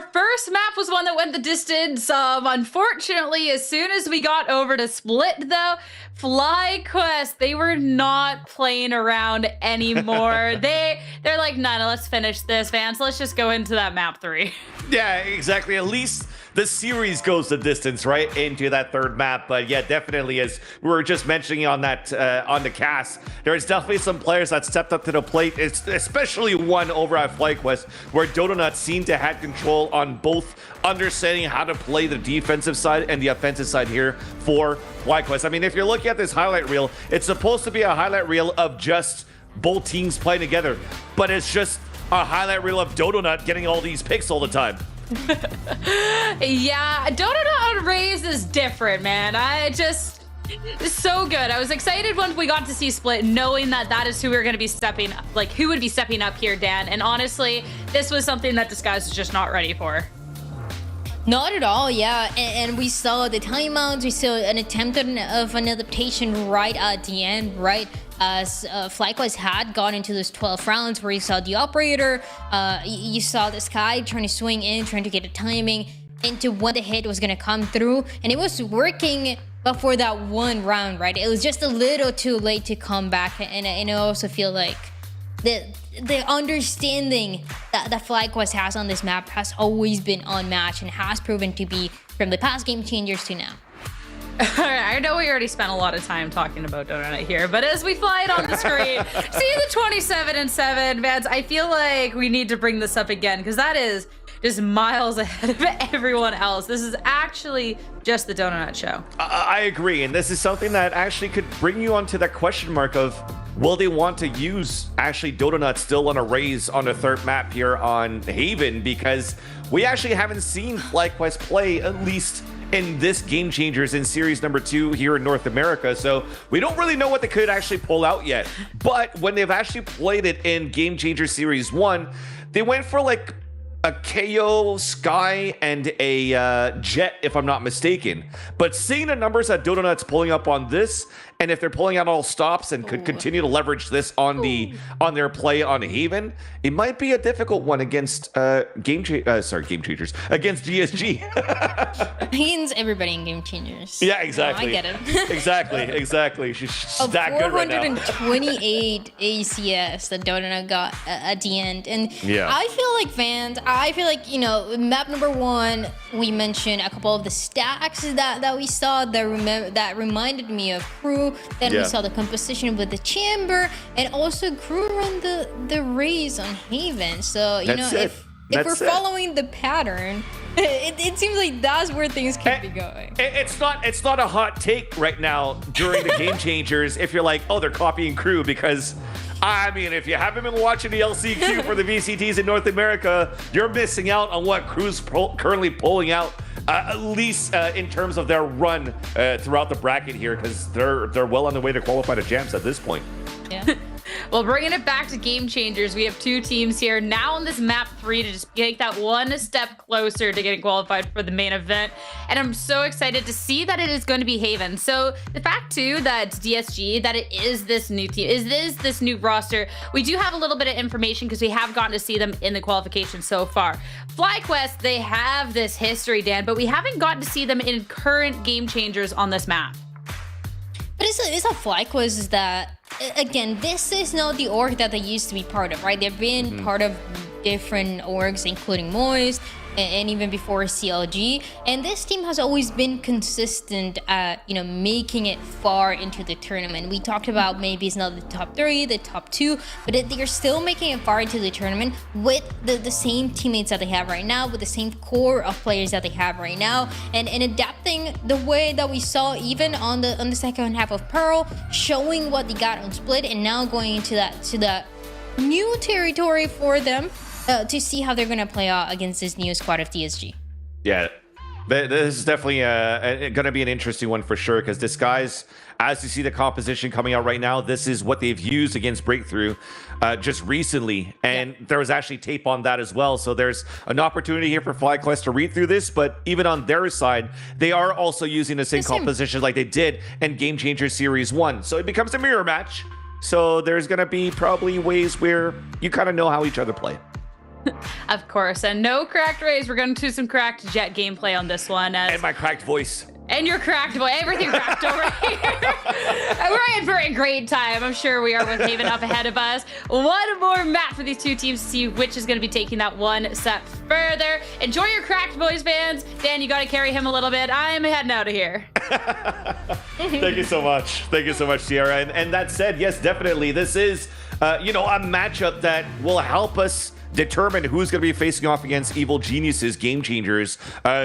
our first map was one that went the distance. Unfortunately, as soon as we got over to Split, though, FlyQuest, they were not playing around anymore. They're like, no, let's finish this, Vance. Let's just go into that map 3. Yeah, exactly. At least the series goes the distance, right, into that third map. But yeah, definitely, as we were just mentioning on that on the cast, there's definitely some players that stepped up to the plate. It's especially one over at FlyQuest, where Donut seemed to have control on both understanding how to play the defensive side and the offensive side here for FlyQuest. I mean, if you're looking at this highlight reel, it's supposed to be a highlight reel of just both teams playing together, but it's just a highlight reel of Donut getting all these picks all the time. Yeah, Donut on Raze is different, man. It's so good. I was excited when we got to see Split, knowing that that is who we were going to be stepping, like who would be stepping up here, Dan. And honestly, this was something that Disguise was just not ready for. Not at all, yeah. And we saw the timeouts. We saw an attempt of an adaptation right at the end, right? As FlyQuest had gone into those 12 rounds where you saw the operator, you saw this guy trying to swing in, trying to get the timing into when the hit was going to come through. And it was working before that one round, right? It was just a little too late to come back. And I also feel like the understanding that FlyQuest has on this map has always been unmatched and has proven to be from the past game changers to now. I know we already spent a lot of time talking about Donut here, but as we fly it on the screen, see the 27-7, Vance, I feel like we need to bring this up again because that is just miles ahead of everyone else. This is actually just the Donut show. I agree, and this is something that actually could bring you onto that question mark of, will they want to use actually Donut still on a raise on the third map here on Haven? Because we actually haven't seen FlyQuest play, at least in this Game Changers in series number 2 here in North America. So we don't really know what they could actually pull out yet. But when they've actually played it in Game Changer series 1, they went for like a KO, Sky, and a Jet, if I'm not mistaken. But seeing the numbers that Donut's pulling up on this, and if they're pulling out all stops and could continue to leverage this on their play on Haven, it might be a difficult one against Game Changers against DSG. Means everybody in Game Changers. Yeah, exactly. I get it. exactly. She's that good right now. 428 ACS that Donut got at the end, and yeah. I feel like, you know, map number 1, we mentioned a couple of the stacks that we saw that reminded me of Crew. Then we saw the composition with the chamber, and also Crew run the raise on Haven. So you know, if we're following the pattern, it seems like that's where things could be going. It's not a hot take right now during the Game Changers if you're like, oh, they're copying Crew, because I mean, if you haven't been watching the LCQ for the VCTs in North America, you're missing out on what Crew's currently pulling out, at least in terms of their run throughout the bracket here, because they're well on the way to qualify to Jams at this point. Yeah. Well, bringing it back to Game Changers, we have 2 teams here now on this map 3 to just take that one step closer to getting qualified for the main event. And I'm so excited to see that it is going to be Haven. So the fact too that DSG, that it is this new team, this new roster, we do have a little bit of information because we have gotten to see them in the qualification so far. FlyQuest, they have this history, Dan, but we haven't gotten to see them in current Game Changers on this map. But it's a FlyQuest is that, again, this is not the org that they used to be part of, right? They've been part of different orgs, including Moist, and even before CLG. And this team has always been consistent at, you know, making it far into the tournament. We talked about maybe it's not the top 3, the top 2, but they're still making it far into the tournament with the same teammates that they have right now, with the same core of players that they have right now, and adapting the way that we saw even on the second half of Pearl, showing what they got on Split, and now going into that new territory for them. To see how they're going to play out against this new squad of DSG. Yeah, this is definitely going to be an interesting one for sure, because Disguise, as you see the composition coming out right now, this is what they've used against Breakthrough just recently, and there was actually tape on that as well. So there's an opportunity here for FlyQuest to read through this, but even on their side, they are also using the same composition like they did in Game Changer Series 1. So it becomes a mirror match. So there's going to be probably ways where you kind of know how each other play. Of course, and no cracked rays. We're going to do some cracked Jet gameplay on this one. And my cracked voice. And your cracked boy, everything cracked over here. We're in for a great time. I'm sure we are with Haven up ahead of us. One more map for these two teams to see which is going to be taking that one step further. Enjoy your cracked boys, fans. Dan, you got to carry him a little bit. I'm heading out of here. Thank you so much. Thank you so much, Sierra. And that said, yes, definitely. This is, a matchup that will help us determine who's going to be facing off against Evil Geniuses, Game Changers,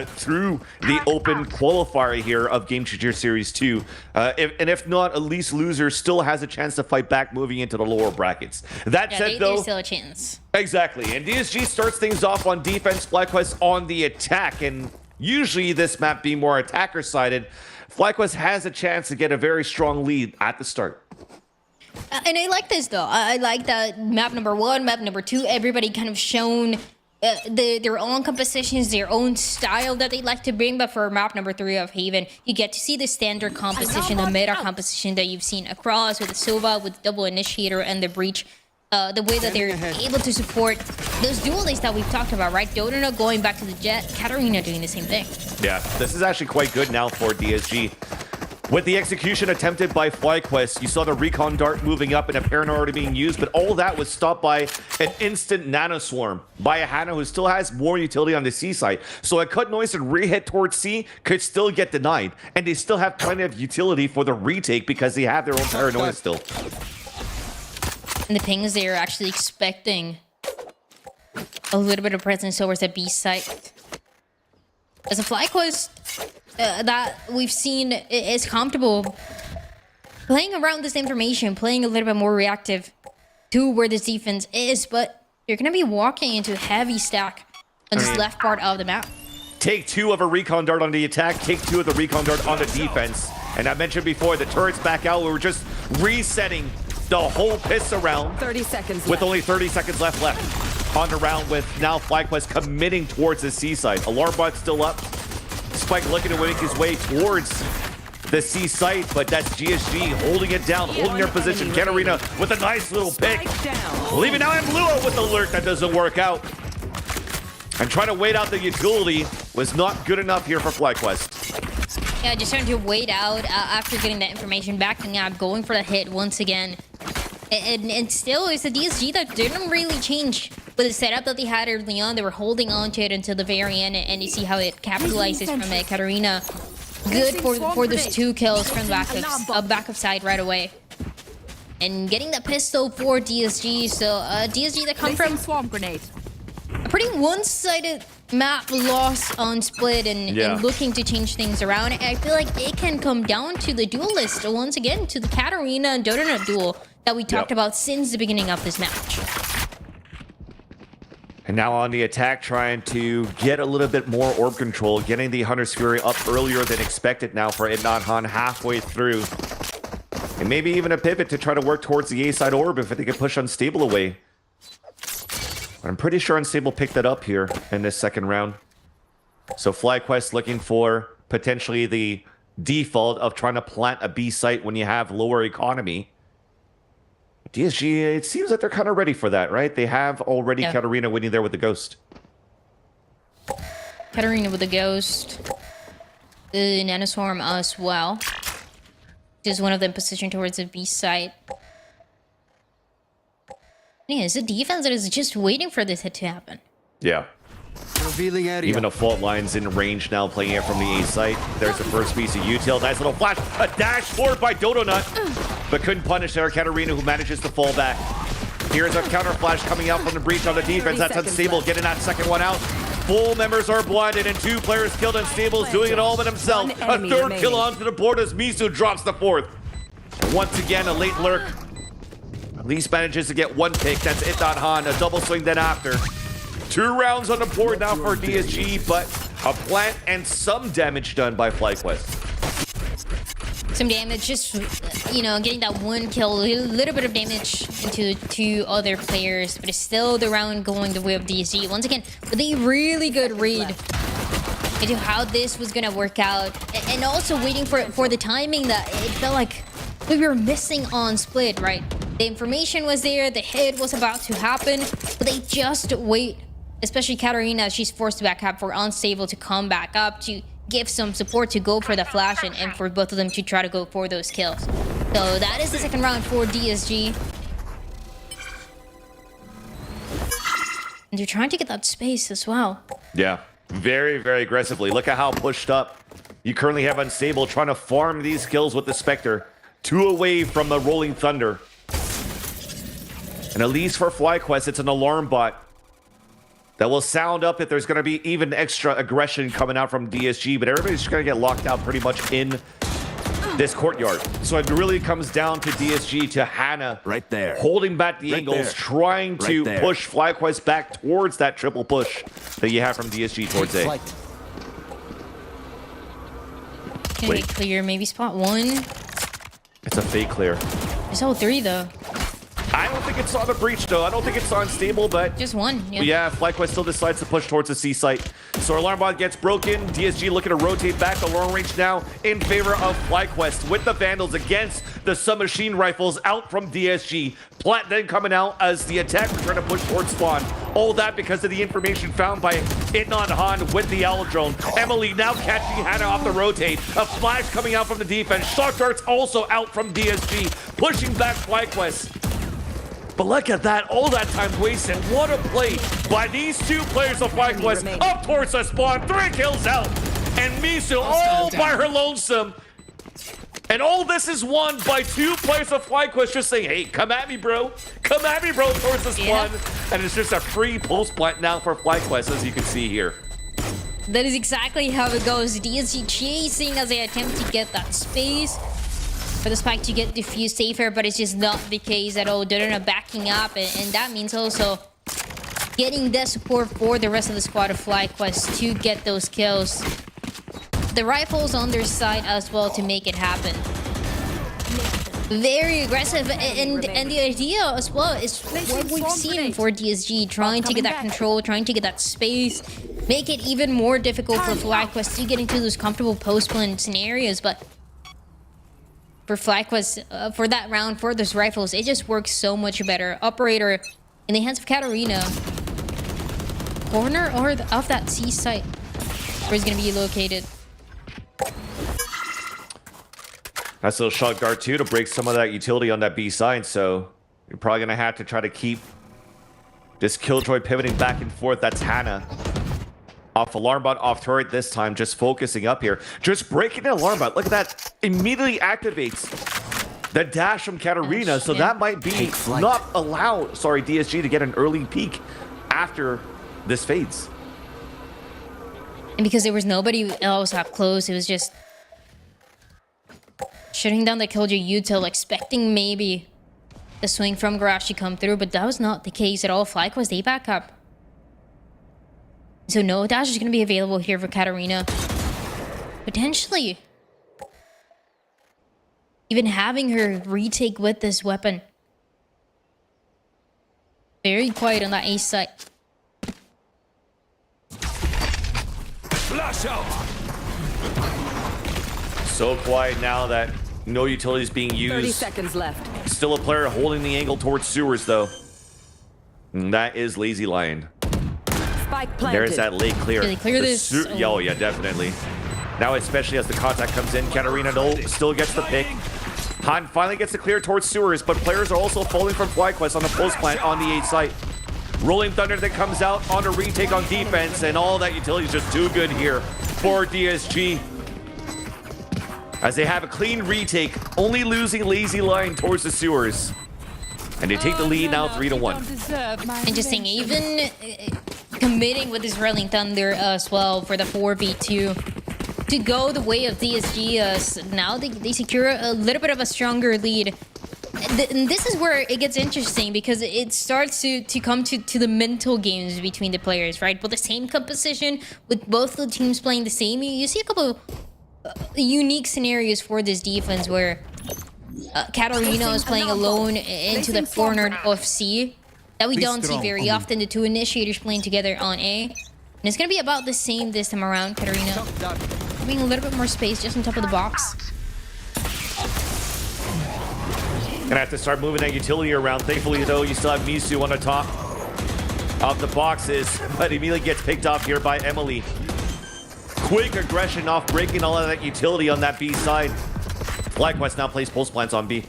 through the open qualifier here of Game Changer Series 2. If not, at least loser still has a chance to fight back moving into the lower brackets. That said, though, there's still a chance. Exactly. And DSG starts things off on defense, FlyQuest on the attack. And usually this map being more attacker-sided, FlyQuest has a chance to get a very strong lead at the start. And I like this, though. I like that map number 1, map number 2, everybody kind of shown their own compositions, their own style that they like to bring. But for map number 3 of Haven, you get to see the standard composition, the meta composition that you've seen across with the Sova, with the double initiator and the breach. The way that they're able to support those duelists that we've talked about, right? Dodona going back to the Jet, Katarina doing the same thing. Yeah, this is actually quite good now for DSG. With the execution attempted by FlyQuest, you saw the recon dart moving up and a Paranoid already being used, but all that was stopped by an instant nanoswarm by a Hana who still has more utility on the C side. So a cut noise and re-hit towards C could still get denied, and they still have plenty of utility for the retake because they have their own Paranoia still. And the pings, they're actually expecting a little bit of presence towards the B site. As a FlyQuest that we've seen is comfortable playing around this information, playing a little bit more reactive to where this defense is, but you're going to be walking into a heavy stack on this left part of the map. Take 2 of a recon dart on the attack, take 2 of the recon dart on the defense. And I mentioned before, the turret's back out. We were just resetting the whole piss around 30 seconds with only 30 seconds left on the round, with now FlyQuest committing towards the C side. Alarm bot's still up. Spike looking to make his way towards the C site, but that's GSG holding it down, holding their position. Katarina with a nice little pick. Leaving now and Lua with the lurk that doesn't work out. And trying to wait out the utility was not good enough here for FlyQuest. Yeah, just trying to wait out after getting that information, backing up, going for the hit once again. And still, it's a DSG that didn't really change with the setup that they had early on. They were holding on to it until the very end, and you see how it capitalizes from it. Katarina, good for those 2 kills from the back of side right away. And getting the pistol for DSG, so DSG that come from swarm grenade. a pretty one-sided map loss on split and looking to change things around. I feel like it can come down to the duelist once again, to the Katarina and Dodona duel that we talked about since the beginning of this match. And now on the attack, trying to get a little bit more orb control, getting the Hunter's Fury up earlier than expected now for Idnathan halfway through. And maybe even a pivot to try to work towards the A side orb if they can push Unstable away. But I'm pretty sure Unstable picked that up here in this second round. So FlyQuest looking for potentially the default of trying to plant a B site when you have lower economy. DSG, it seems like they're kind of ready for that, right? They have already Katarina winning there with the Ghost. Katarina with the Ghost. The Nanoswarm as well. Just one of them positioned towards the B site. Yeah, it's a defense that is just waiting for this hit to happen. Yeah. Revealing area. Even the fault line's in range now, playing it from the A site. There's the first piece of util. Nice little flash. A dash forward by Dodonut, but couldn't punish there. Katarina, who manages to fall back. Here's a counter flash coming out from the breach on the defense. That's Unstable, getting that second one out. Full members are blinded, and 2 players killed. Unstable's doing it all by himself. A third kill onto the board as Mizu drops the 4th. Once again, a late lurk. At least manages to get 1 pick. That's Idnathan. A double swing then after. 2 rounds on the board now for DSG, but a plant and some damage done by FlyQuest. Some damage, just, getting that 1 kill, a little bit of damage into 2 other players, but it's still the round going the way of DSG. Once again, with a really good read into how this was going to work out, and also waiting for the timing that it felt like we were missing on split, right? The information was there, the hit was about to happen, but they just wait especially Katarina, she's forced to back up for Unstable to come back up to give some support to go for the flash and for both of them to try to go for those kills. So that is the second round for DSG. And they're trying to get that space as well. Yeah, very, very aggressively. Look at how pushed up you currently have Unstable trying to farm these kills with the Spectre. 2 away from the Rolling Thunder. And at least for FlyQuest, it's an alarm bot that will sound up if there's going to be even extra aggression coming out from DSG, but everybody's just going to get locked out pretty much in this courtyard. So it really comes down to DSG, to Hannah right there, holding back the angles, there. trying to push FlyQuest back towards that triple push that you have from DSG towards A. Can we clear maybe spot 1? It's a fake clear. There's all 3 though. I don't think it's on the breach, though. I don't think it's on stable, but... Just 1, yeah. Yeah, FlyQuest still decides to push towards the C site. So Alarm Bot gets broken. DSG looking to rotate back the long range now in favor of FlyQuest with the Vandals against the submachine rifles out from DSG. Plat then coming out as the attacker trying to push towards spawn. All that because of the information found by Itnon Han with the Owl drone. Emily now catching Hannah off the rotate. A flash coming out from the defense. Shock darts also out from DSG, pushing back FlyQuest. But look at that, all that time wasted. What a play by these 2 players of FlyQuest up towards the spawn. 3 kills out. And Misu all by her lonesome. And all this is won by 2 players of FlyQuest just saying, hey, come at me, bro. Come at me, bro, towards the spawn. And it's just a free pulse plant now for FlyQuest, as you can see here. That is exactly how it goes. DSG chasing as they attempt to get that space for the spike to get diffused safer, but it's just not the case at all. They're not backing up, and that means also getting the support for the rest of the squad of FlyQuest to get those kills. The rifles on their side as well to make it happen. Very aggressive, and the idea as well is what we've seen for DSG, trying to get that control, trying to get that space, make it even more difficult for FlyQuest to get into those comfortable post-plant scenarios, but for FlyQuest, for that round, for those rifles, it just works so much better. Operator in the hands of Katarina. Corner or of that C site where he's going to be located. Nice little shot guard too to break some of that utility on that B side, so you're probably going to have to try to keep this Killjoy pivoting back and forth. That's Hannah. Off alarm bot, off turret this time, just focusing up here. Just breaking the alarm bot. Look at that. Immediately activates the dash from Katarina. So that might be not allow, DSG to get an early peek after this fades. And because there was nobody else up close, it was just shutting down the Killjoy util, expecting maybe the swing from Garage to come through, but that was not the case at all. FlyQuest, they back up. So no dash is going to be available here for Katarina. Potentially even having her retake with this weapon. Very quiet on that A site. Flash out. So quiet now that no utilities being used. 30 seconds left. Still a player holding the angle towards sewers though. And that is Lazy Lion. Spike planted. There's that late clear. Really clear this. Oh yeah, definitely. Now especially as the contact comes in, Katarina still gets the pick. Han finally gets the clear towards sewers, but players are also falling from FlyQuest on the post plant on the 8 site. Rolling Thunder that comes out on a retake on defense, and all that utility is just too good here for DSG. As they have a clean retake, only losing Lazy Lion towards the sewers. And they take the lead now 3-1. Interesting, even committing with this Rolling Thunder as well for the 4v2 to go the way of DSG. Now they secure a little bit of a stronger lead. And this is where it gets interesting because it starts to come to the mental games between the players, right? But the same composition with both the teams playing the same. You see a couple unique scenarios for this defense where Katarina is playing alone into the corner of C. That we don't see very often. The 2 initiators playing together on A. And it's going to be about the same this time around. Katarina having a little bit more space just on top of the box. Gonna have to start moving that utility around. Thankfully, though, you still have Misu on the top. of the boxes, but immediately gets picked off here by Emily. Quick aggression off, breaking all of that utility on that B side. FlyQuest now plays pulse plants on B.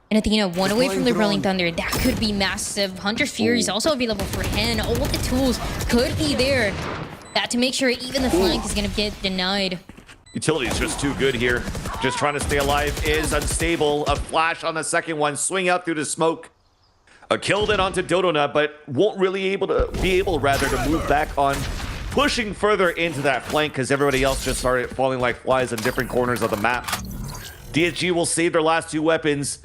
And Athena, one away from the Rolling Thunder. That could be massive. Hunter's Fury is also available for Hen. All the tools could be there. That to make sure even the flank is going to get denied. Utility is just too good here. Just trying to stay alive is unstable. A flash on the second one. Swing out through the smoke. Killed it onto Dodonut, but won't really be able to move back on. Pushing further into that flank because everybody else just started falling like flies in different corners of the map. DSG will save their last two weapons,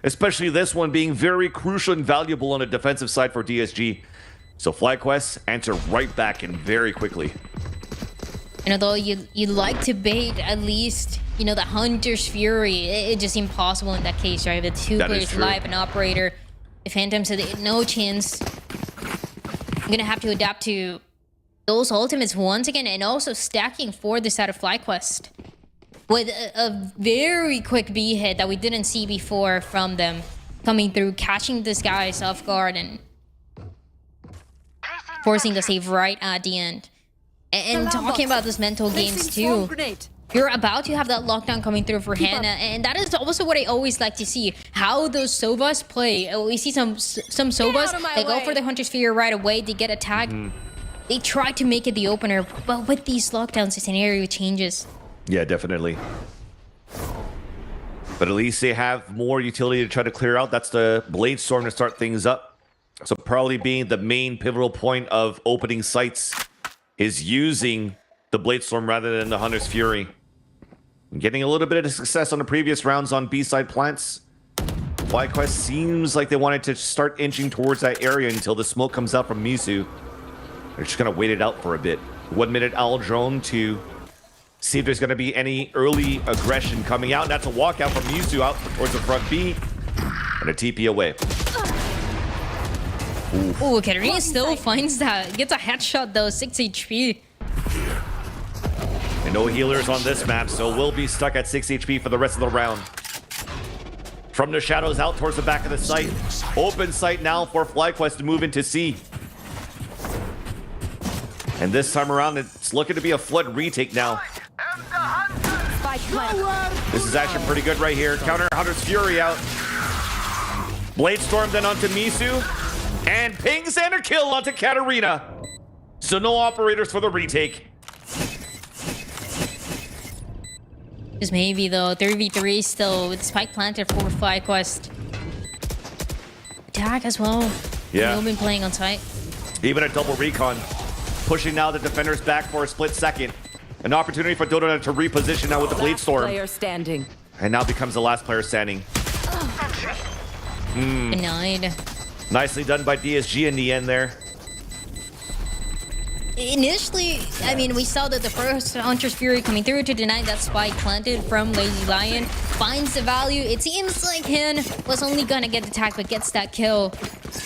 especially this one being very crucial and valuable on the defensive side for DSG. So FlyQuest answer right back in very quickly. And although you like to bait at least, you know, the Hunter's Fury, it just impossible in that case, right? The two players live, an operator. The Phantoms had no chance. I'm gonna have to adapt to those ultimates once again, and also stacking for the side of FlyQuest with a very quick B hit that we didn't see before from them, coming through, catching this guys off guard and forcing the save right at the end. And talking about those mental games too, you're about to have that lockdown coming through for Hannah, and that is also what I always like to see, how those Sovas play. We see some Sovas, they go for the Hunter's Fury right away, they get attacked. They try to make it the opener, but with these lockdowns, the scenario changes. Yeah, definitely. But at least they have more utility to try to clear out. That's the Blade Storm to start things up. So probably being the main pivotal point of opening sites is using the Blade Storm rather than the Hunter's Fury. Getting a little bit of success on the previous rounds on B-side plants. FlyQuest seems like they wanted to start inching towards that area until the smoke comes out from Misu. They're just going to wait it out for a bit. 1 minute owl drone to see if there's going to be any early aggression coming out. That's a walkout from Misu out towards the front B. And a TP away. Ooh, Katarina still finds that. Gets a headshot though, 6 HP. And no healers on this map, so we'll be stuck at 6 HP for the rest of the round. From the shadows out towards the back of the site. Open site now for FlyQuest to move into C. And this time around, it's looking to be a flood retake now. This is actually pretty good right here. Counter Hunter's Fury out. Blade Storm then onto Misu. And pings and a kill onto Katarina. So no operators for the retake. Just maybe though, 3v3 still with Spike planted for FlyQuest. Attack as well. Yeah. They've been playing on site. Even a double recon. Pushing now the defenders back for a split second. An opportunity for Dota to reposition now with the Blade Storm. Player standing. And now becomes the last player standing. Denied. Nicely done by DSG in the end there. Initially, I mean, we saw that the first Hunter's Fury coming through to deny that spike planted from Lazy Lion. Finds the value. It seems like Hen was only gonna get the tag, but gets that kill.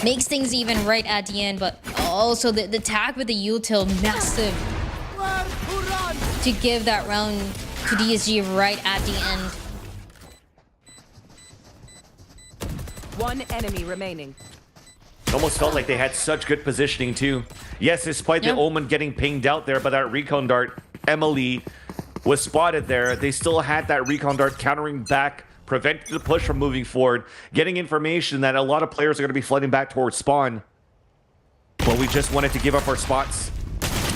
Makes things even right at the end, but also the tag with the util, massive. To give that round to DSG right at the end. One enemy remaining. It almost felt like they had such good positioning too. Yes, despite the Omen getting pinged out there by that recon dart, Emily was spotted there. They still had that recon dart countering back, preventing the push from moving forward, getting information that a lot of players are going to be flooding back towards spawn. But we just wanted to give up our spots.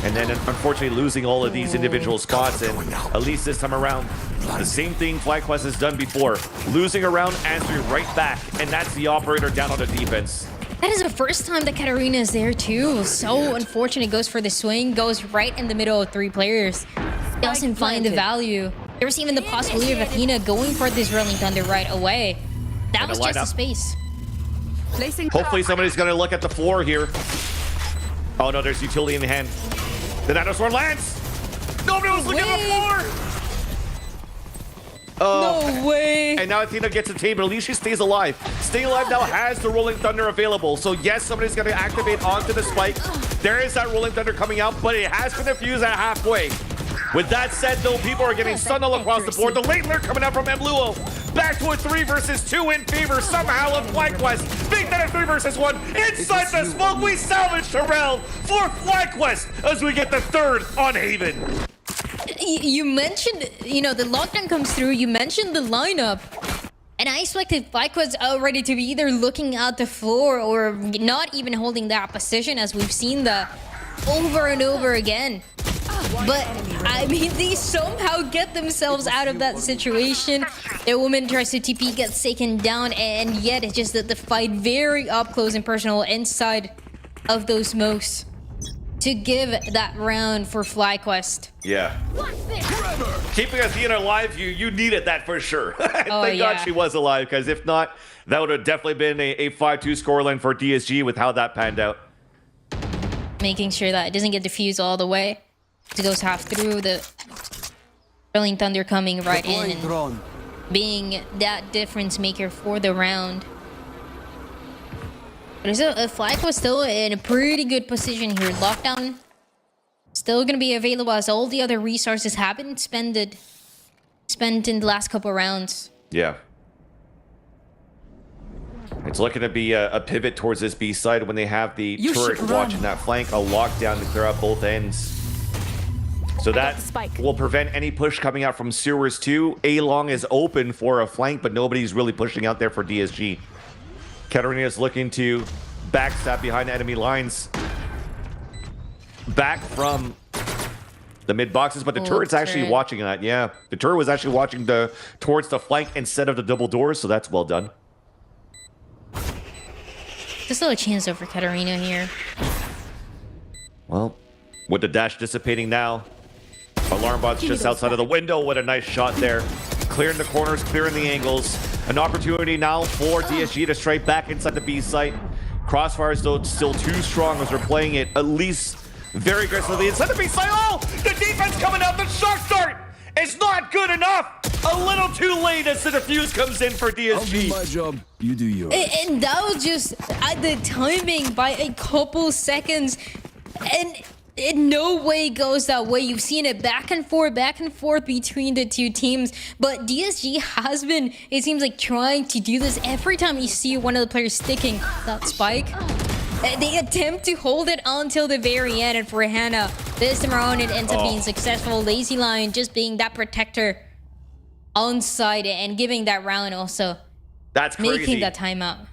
And then unfortunately losing all of these individual spots, and at least this time around, the same thing FlyQuest has done before. Losing a round, answering right back, and that's the operator down on the defense. That is the first time that Katarina is there too. So unfortunate, goes for the swing, goes right in the middle of 3 players. Doesn't find the value. There was even the possibility of Athena going for this Rolling Thunder right away. That was just a space. Hopefully somebody's going to look at the floor here. Oh no, there's utility in the hand. The dinosaur lands! Nobody was looking at the floor! No way! And now Athena gets a team, but at least she stays alive. Stay Alive now has the Rolling Thunder available. So yes, somebody's going to activate onto the spike. There is that Rolling Thunder coming out, but it has been defused at halfway. With that said, though, people are getting stunned all across the board. The late alert coming out from Mluo. Back to a 3 versus 2 in favor somehow of FlyQuest. Big then a 3 versus 1 inside the smoke. We salvage Terrell for FlyQuest as we get the third on Haven. You mentioned, you know, the lockdown comes through. You mentioned the lineup. And I expected FlyQuest already to be either looking at the floor or not even holding that position, as we've seen that over and over again. But, I mean, they somehow get themselves out of that situation. The woman tries to TP, gets taken down, and yet it's just that the fight very up close and personal inside of those smokes to give that round for FlyQuest. Yeah. Keeping Athena alive, you needed that for sure. Thank God she was alive, because if not, that would have definitely been a 5-2 scoreline for DSG with how that panned out. Making sure that it doesn't get diffused all the way. It goes half through, the Rolling Thunder coming right in and being that difference maker for the round. But FlyQuest still in a pretty good position here. Lockdown still going to be available as all the other resources have been spent in the last couple rounds. Yeah. It's looking to be a pivot towards this B side when they have the turret watching that flank, a lockdown to clear out both ends. So that will prevent any push coming out from sewers too. A-Long is open for a flank, but nobody's really pushing out there for DSG. Katarina is looking to backstab behind enemy lines. Back from the mid boxes, but the turret's actually watching that. Yeah, the turret was actually watching towards the flank instead of the double doors, so that's well done. There's still a chance over Katarina here. Well, with the dash dissipating now, alarm bot's just outside of the window. What a nice shot there. Clearing the corners, clearing the angles. An opportunity now for DSG to straight back inside the B site. Crossfires, though, still too strong as we're playing it at least very aggressively inside the B site. Oh, the defense coming out. The shock dart is not good enough. A little too late as the defuse comes in for DSG. I'll do my job. You do yours. And that was just at the timing by a couple seconds. And it no way goes that way. You've seen it back and forth between the two teams. But DSG has been, it seems like, trying to do this every time you see one of the players sticking that spike. They attempt to hold it until the very end. And for Hannah, this time around, it ends up being successful. Lazy Lion just being that protector on side and giving that round also. That's crazy. Making that timeout.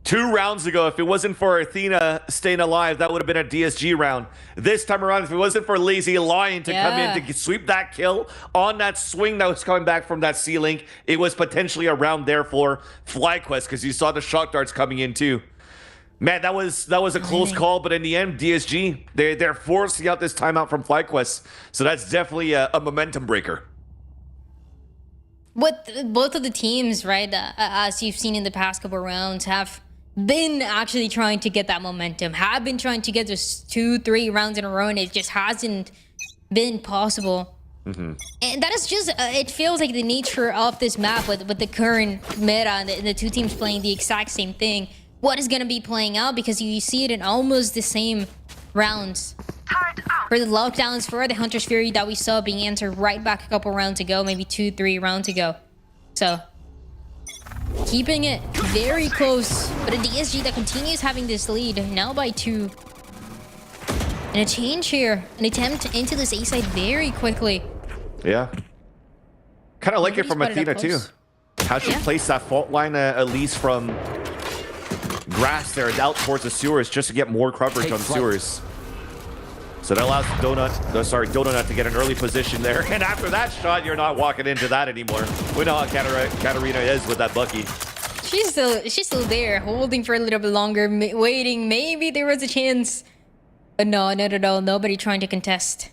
2 rounds ago, if it wasn't for Athena staying alive, that would have been a DSG round. This time around, if it wasn't for Lazy Lion to come in to sweep that kill on that swing that was coming back from that C-Link, it was potentially a round there for FlyQuest, because you saw the shock darts coming in too. Man, that was a close call, but in the end, DSG, they're forcing out this timeout from FlyQuest. So that's definitely a momentum breaker. What both of the teams, right, as you've seen in the past couple rounds, have been actually trying to get that momentum, have been trying to get those 2-3 rounds in a row, and it just hasn't been possible. And that is just, it feels like the nature of this map with the current meta and the two teams playing the exact same thing. What is going to be playing out, because you see it in almost the same rounds. For the lockdowns, for the Hunter's Fury that we saw being answered right back a couple rounds ago, maybe 2-3 rounds ago. So, keeping it very close, but a DSG that continues having this lead, now by 2. And a change here, an attempt into this A side very quickly. Yeah. Kind of like it from Athena too. How she placed that fault line, at least from grass there out towards the sewers, just to get more coverage on sewers. So that allows Donut to get an early position there. And after that shot, you're not walking into that anymore. We know how Katarina is with that Bucky. She's still there, holding for a little bit longer, waiting. Maybe there was a chance. But no, not at all. Nobody trying to contest.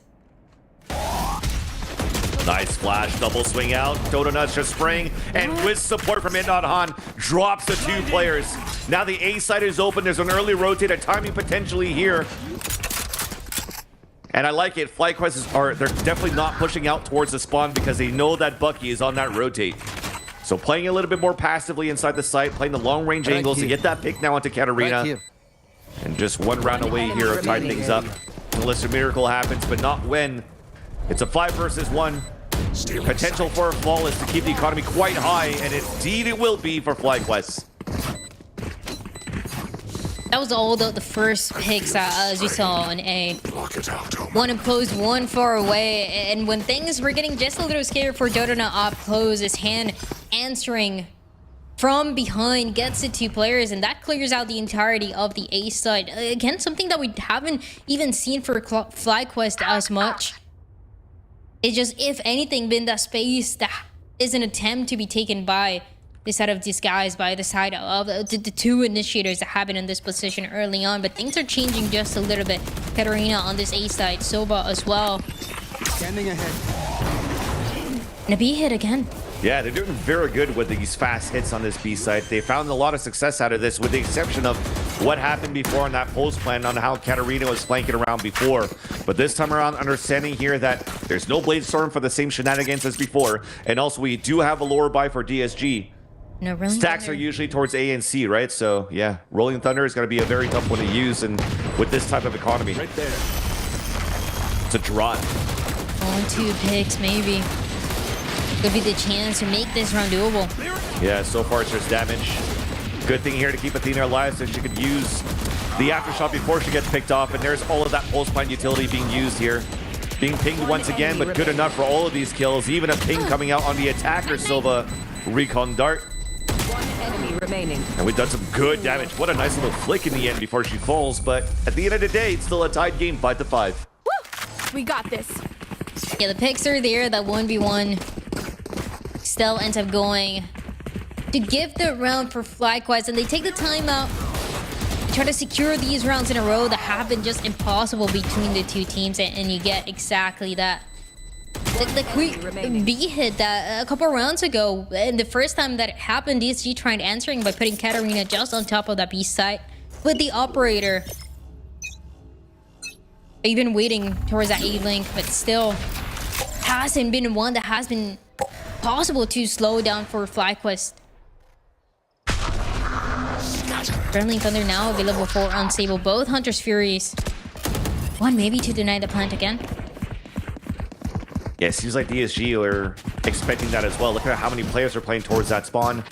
Nice flash, double swing out. Donut's just spraying, and with support from Indon Han, drops the 2 players. Now the A side is open. There's an early rotate, a timing potentially here. And I like it. FlyQuest they're definitely not pushing out towards the spawn because they know that Bucky is on that rotate. So playing a little bit more passively inside the site, playing the long range angles to get that pick now onto Katarina. And just 1 round away here of tying things up. Unless a miracle happens, but not when. It's a 5 versus 1. Potential for a fall is to keep the economy quite high, and indeed it will be for FlyQuest. That was all the first picks as you saw on A. One up close, one far away. And when things were getting just a little scary for Dodona up close, his hand answering from behind gets it 2 players, and that clears out the entirety of the A side. Again, something that we haven't even seen for FlyQuest as much. It's just, if anything, been that space that is an attempt to be taken by the side of Disguise, by the side of the 2 initiators that have been in this position early on. But things are changing just a little bit. Katarina on this A side, Soba as well. Standing ahead. And a B hit again. Yeah, they're doing very good with these fast hits on this B side. They found a lot of success out of this, with the exception of what happened before on that post plan on how Katarina was flanking around before. But this time around, understanding here that there's no Blade Storm for the same shenanigans as before. And also, we do have a lower buy for DSG. No, Rolling Stacks Thunder are usually towards A and C, right? So, yeah, Rolling Thunder is going to be a very tough one to use, and with this type of economy. Right there. It's a draw. 1-2 picks, maybe. Could be the chance to make this round doable. Yeah, so far it's just damage. Good thing here to keep Athena alive so she could use the aftershock before she gets picked off, and there's all of that pulse plant utility being used here. Being pinged once again, but good enough for all of these kills. Even a ping coming out on the attacker, Silva. Recon dart. 1 enemy remaining. And we've done some good damage. What a nice little flick in the end before she falls, but at the end of the day, it's still a tied game, 5-5. Woo! We got this. Yeah, the picks are there. That 1v1 still ends up going to give the round for FlyQuest, and they take the time out to try to secure these rounds in a row that have been just impossible between the 2 teams, and you get exactly that. The quick B hit that a couple rounds ago, and the first time that it happened, DSG tried answering by putting Katarina just on top of that B site with the operator. Even waiting towards that A link, but still hasn't been one that has been possible to slow down for FlyQuest. Burning Thunder now available for Unstable. Both Hunter's Furies. One maybe to deny the plant again. Yeah, it seems like DSG are expecting that as well. Look at how many players are playing towards that spawn.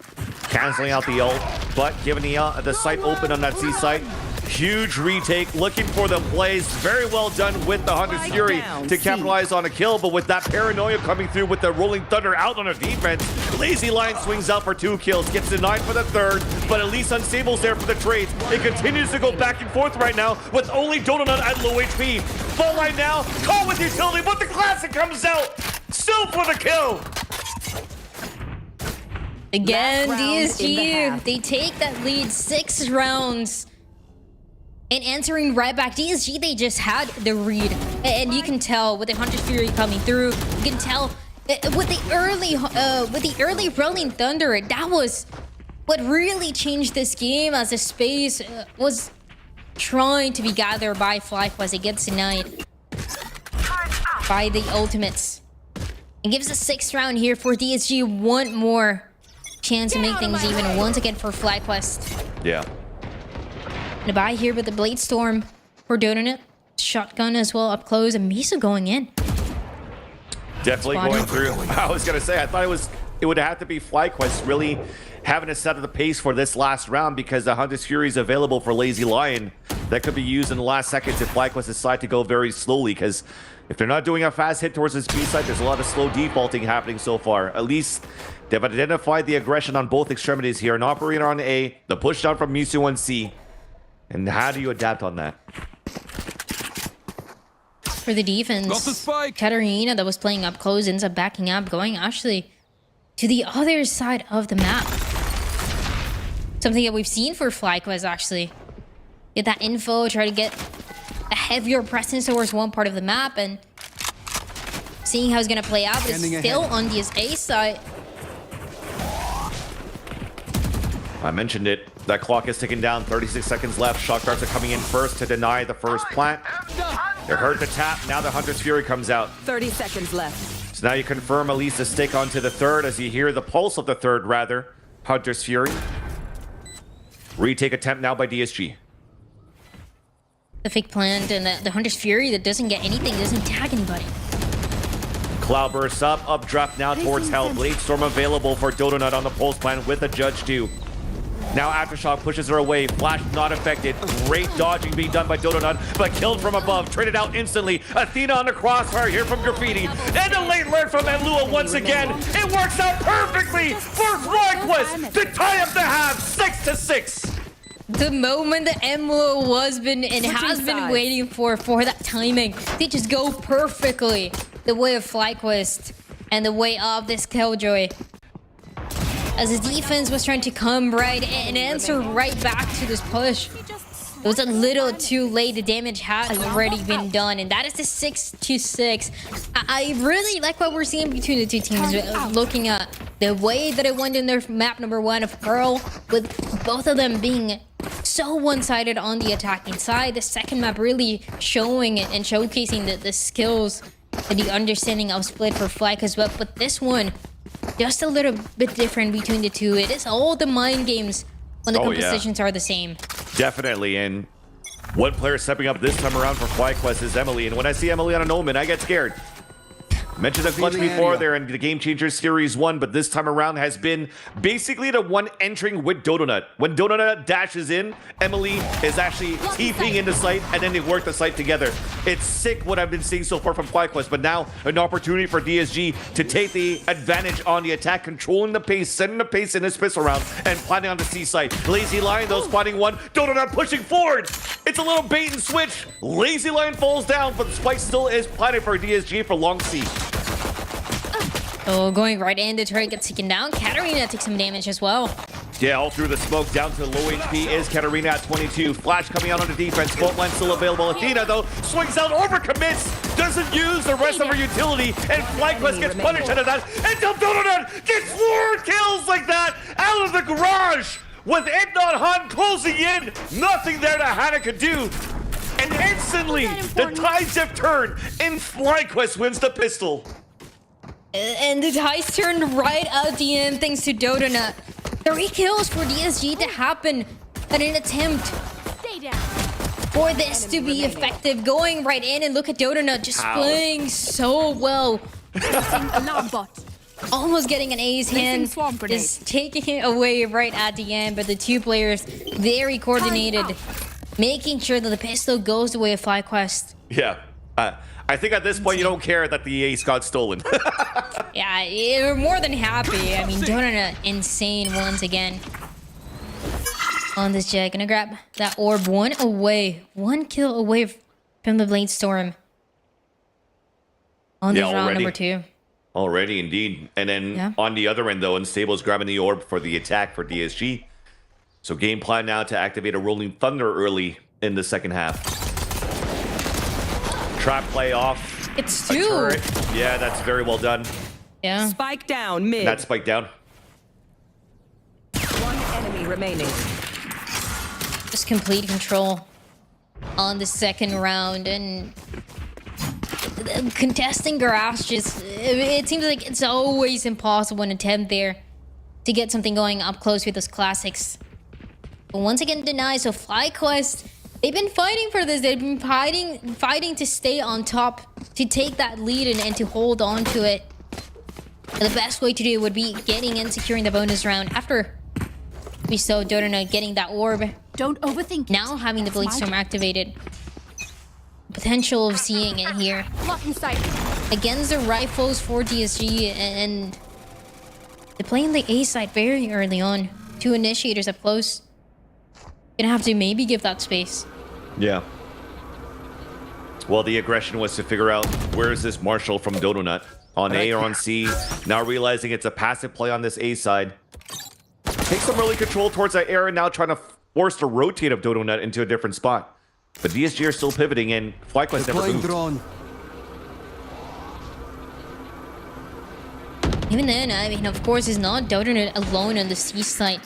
Canceling out the ult, but giving the site open on that C site. Huge retake, looking for the plays. Very well done with the Hunter's Fury to capitalize on a kill, but with that paranoia coming through with the Rolling Thunder out on a defense, Lazy Lion swings out for 2 kills, gets denied for the 3rd, but at least Unstable's there for the trades. It continues to go back and forth right now with only Donut at low HP. Fall line now, call with utility, but the classic comes out, still for the kill. Again, Last round in the DSG, half. they take that lead 6 rounds. And answering right back, DSG, they just had the read. And you can tell with the Hunter's Fury coming through, you can tell with the early Rolling Thunder, that was what really changed this game, as the space was trying to be gathered by FlyQuest. It gets denied by the ultimates. It gives a 6th round here for DSG. One more chance to make things even once again for FlyQuest. Yeah. And a buy here with the Blade Storm for Donut. Shotgun as well up close, and Misa going in. Definitely going through. I was going to say, I thought it would have to be FlyQuest really having to set the pace for this last round, because the Hunter's Fury is available for Lazy Lion. That could be used in the last seconds if FlyQuest decide to go very slowly, because if they're not doing a fast hit towards this B side, there's a lot of slow defaulting happening so far. At least they've identified the aggression on both extremities here. An operator on A, the push down from Misu on C. And how do you adapt on that? For the defense, Got the spike. Katarina, that was playing up close, ends up backing up, going actually to the other side of the map. Something that we've seen for FlyQuest, actually. Get that info, try to get a heavier presence towards one part of the map, and seeing how it's going to play out, but it's Standing still ahead. on this A side. I mentioned it. That clock is ticking down. 36 seconds left. Shock darts are coming in first to deny the first plant. They heard the tap. Now the Hunter's Fury comes out. 30 seconds left. So now you confirm at least a stick onto the 3rd as you hear the pulse of the 3rd, rather. Hunter's Fury. Retake attempt now by DSG. The fake plant and the Hunter's Fury that doesn't get anything, doesn't tag anybody. Cloud bursts up. Updraft now towards Hell. Blade Storm available for Dodonut on the pulse plant with a Judge too. Now Aftershock pushes her away. Flash not affected. Great dodging being done by Dodonut, but killed from above. Traded out instantly. Athena on the crossfire here from Graffiti. And a late lurk from Enlua once again. It works out perfectly for FlyQuest to tie up the half 6-6. The moment that Emma has been waiting for that timing. They just go perfectly the way of FlyQuest and the way of this Killjoy. As the defense was trying to come right and answer right back to this push. It was a little too late. The damage had already been done, and that is the 6-6. I really like what we're seeing between the two teams. Looking at the way that it went in their map number 1 of Pearl, with both of them being so one-sided on the attacking side. The second map really showing and showcasing the skills and the understanding of split for Flyk as well. But this one, just a little bit different between the two. It is all the mind games when the compositions are the same. Definitely, and one player stepping up this time around for FlyQuest is Emily, and when I see Emily on an Omen, I get scared. Mentioned the clutch before there in the Game Changer Series 1, but this time around has been basically the one entering with Dodonut. When Dodonut dashes in, Emily is actually TPing into sight, and then they work the site together. It's sick what I've been seeing so far from FlyQuest, but now an opportunity for DSG to take the advantage on the attack, controlling the pace, sending the pace in his pistol round, and planning on the C site. Lazy Lion, though, spotting one. Dodonut pushing forward. It's a little bait and switch. Lazy Lion falls down, but the spike still is planted for DSG for long C. Oh, going right in, the turret gets taken down. Katarina takes some damage as well. Yeah, all through the smoke, down to low HP is Katarina at 22. Flash coming out on the defense. Bolt line still available. Athena, though, swings out, overcommits, doesn't use the rest of her utility, and FlyQuest gets punished out of that. Until Dodonut gets 4 kills like that out of the garage. With it not Han closing in, nothing there to Heineken do. And instantly, the tides have turned, and FlyQuest wins the pistol. And the tides turned right at the end thanks to Dodonut. 3 kills for DSG to happen at an attempt for this to be effective. Going right in, and look at Dodonut just playing so well. Almost getting an ace hand, just taking it away right at the end. But the two players very coordinated, making sure that the pistol goes the way of FlyQuest. Yeah. I think at this point you don't care that the ace got stolen. Yeah, you're more than happy. I mean, Dodonut insane once again. On this jet, gonna grab that orb. 1 away, 1 kill away from the Blade Storm. On this round number 2. Already, indeed. And then on the other end, though, Unstable's grabbing the orb for the attack for DSG. So game plan now to activate a Rolling Thunder early in the second half. Trap play off. It's 2. Yeah, that's very well done. Yeah. Spike down mid. That spike down. 1 enemy remaining. Just complete control on the second round, and contesting garage just, it seems like it's always impossible an attempt there to get something going up close with those classics. But once again denied. So FlyQuest, they've been fighting for this. They've been fighting to stay on top, to take that lead and to hold on to it. And the best way to do it would be getting in, securing the bonus round after we saw Dodonut getting that orb. Don't overthink. Now having the Blade Storm activated. Potential of seeing it here. Lock in sight. Against the rifles for DSG, and they're playing the A side very early on. 2 initiators up close. Gonna have to maybe give that space. Yeah. Well, the aggression was to figure out where is this Marshall from Dodonut? On A or on C? Now realizing it's a passive play on this A side. Take some early control towards that area, now trying to force the rotate of Dodonut into a different spot. But DSG are still pivoting, and FlyQuest never moved. Drone. Even then, I mean, of course, it's not Dodonut alone on the C side.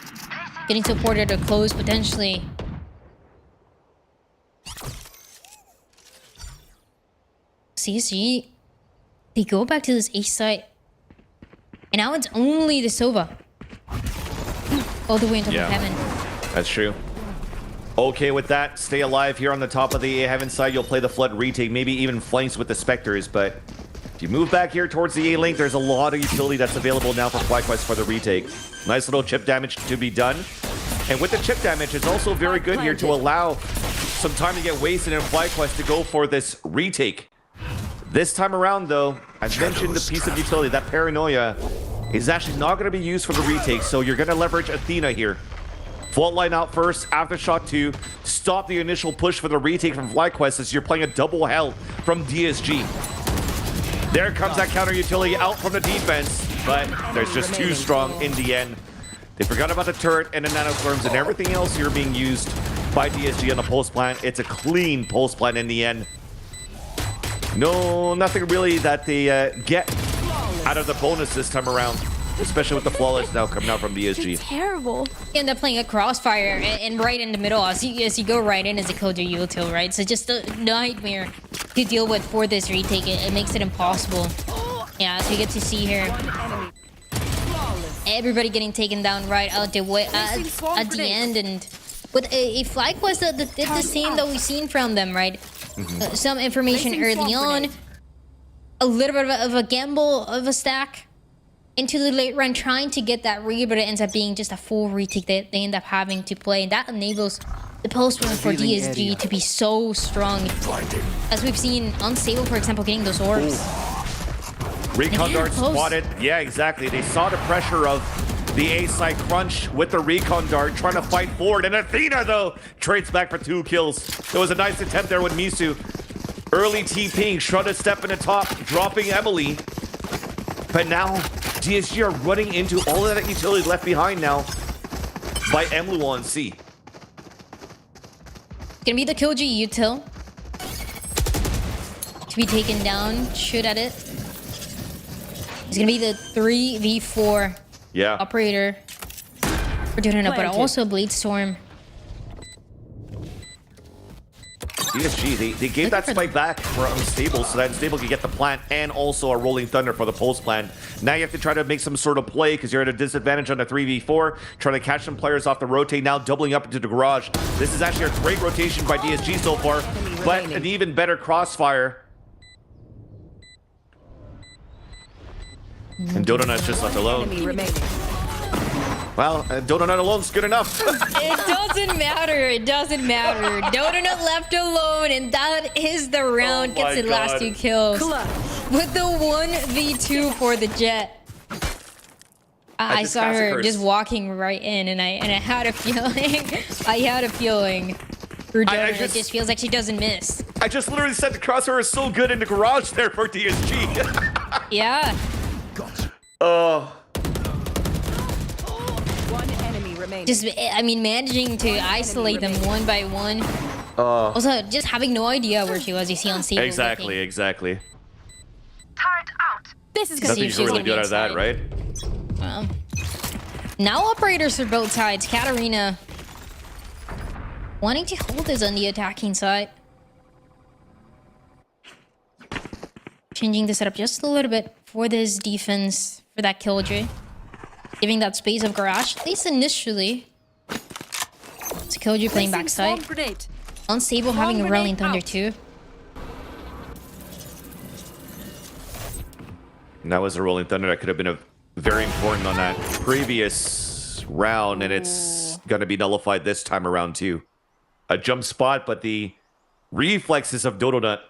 Getting supported or close, potentially. CSG, they go back to this A side. And now it's only the Sova. All the way into the heaven. That's true. Okay with that. Stay alive here on the top of the A heaven side. You'll play the Flood retake, maybe even flanks with the Spectres, but if you move back here towards the A link, there's a lot of utility that's available now for FlyQuest for the retake. Nice little chip damage to be done. And with the chip damage, it's also very good here to allow some time to get wasted in FlyQuest to go for this retake. This time around, though, I've mentioned the piece of utility, that paranoia is actually not going to be used for the retake, so you're going to leverage Athena here. Fault line out first, aftershock 2, stop the initial push for the retake from FlyQuest as you're playing a double hell from DSG. There comes that counter utility out from the defense, but there's just too strong in the end. They forgot about the turret and the nanostorms and everything else here being used by DSG on the pulse plant. It's a clean pulse plant in the end. No, nothing really that they get out of the bonus this time around, especially with the flawless now coming out from DSG. Terrible. You end up playing a crossfire and right in the middle as you go right in as a killjoy util, right? So just a nightmare to deal with for this retake. It makes it impossible. Yeah, so you get to see here everybody getting taken down right out the way at the end, and with a FlyQuest that did the same that we've seen from them, right? Some information early on, a little bit of a gamble of a stack into the late run, trying to get that read, but it ends up being just a full retake that they end up having to play, and that enables the post run for DSG to be so strong, as we've seen Unstable, for example, getting those orbs. Recon dart spotted. Yeah, exactly. They saw the pressure of the A side crunch with the recon dart, trying to fight forward. And Athena, though, trades back for 2 kills. It was a nice attempt there with Misu. Early TPing, shredded step in the top, dropping Emily. But now, DSG are running into all of that utility left behind now by Emlu on C. Gonna be the Killjoy util to be taken down. Shoot at it. It's gonna be the 3v4 operator for doing it, but also Blade Storm. DSG, they gave that spike back for Unstable so that Unstable could get the plant and also a Rolling Thunder for the pulse plant. Now you have to try to make some sort of play because you're at a disadvantage on the 3v4, trying to catch some players off the rotate, now doubling up into the garage. This is actually a great rotation by DSG so far, but an even better crossfire. And Dodonut's just left alone. Well, Dodonut alone's good enough. It doesn't matter. It doesn't matter. Dodonut left alone, and that is the round. Gets the last 2 kills with the 1v2 for the Jet. I saw her just walking right in, and I had a feeling. I had a feeling. For Dodonut, it just feels like she doesn't miss. I just literally said the crosshair is so good in the garage there for DSG. Yeah. Just, I mean, managing to isolate them one by one. Also, just having no idea where she was. You see on Stable. Exactly. Turret out. This is gonna Nothing's really good at that, right? Well, now operators for both sides. Katarina wanting to hold this on the attacking side. Changing the setup just a little bit for this defense, for that Killjoy. Giving that space of garage, at least initially. It's Killjoy playing backside. Unstable having a Rolling Thunder too. And that was a Rolling Thunder that could have been very important on that previous round, and it's going to be nullified this time around too. A jump spot, but the reflexes of Dodonut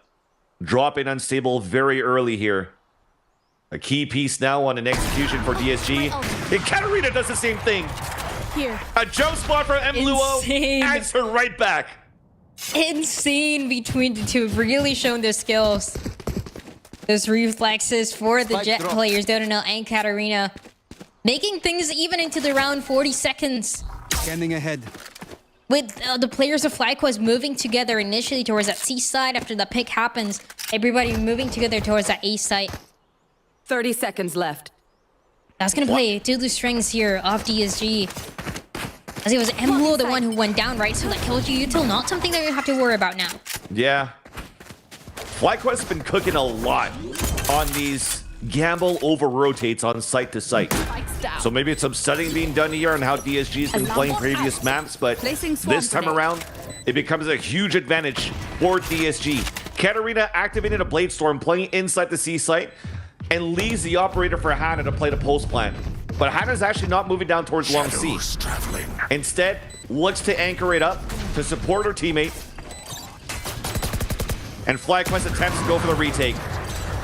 dropping Unstable very early here. A key piece now on an execution for DSG. And Katarina does the same thing. Here. A jump spot for Mluo adds her right back. Insane between the two. Really shown their skills. Those reflexes for the Jet players, Dodonut and Katarina. Making things even into the round 40 seconds. Scanning ahead. With the players of FlyQuest moving together initially towards that C side after the pick happens. Everybody moving together towards that A side. 30 seconds left. That's gonna play to the strengths here of DSG. As it was Mluo the one who went down, right? So that Killjoy util, not something that you have to worry about now. Yeah. FlyQuest's been cooking a lot on these gamble over rotates on site to site. So maybe it's some studying being done here on how DSG's been playing previous maps, but this time around, it becomes a huge advantage for DSG. Katarina activated a Blade Storm, playing inside the C site, and leaves the operator for Hannah to play the pulse plant. But Hannah's actually not moving down towards long C. Instead, looks to anchor it up to support her teammate. And FlyQuest attempts to go for the retake.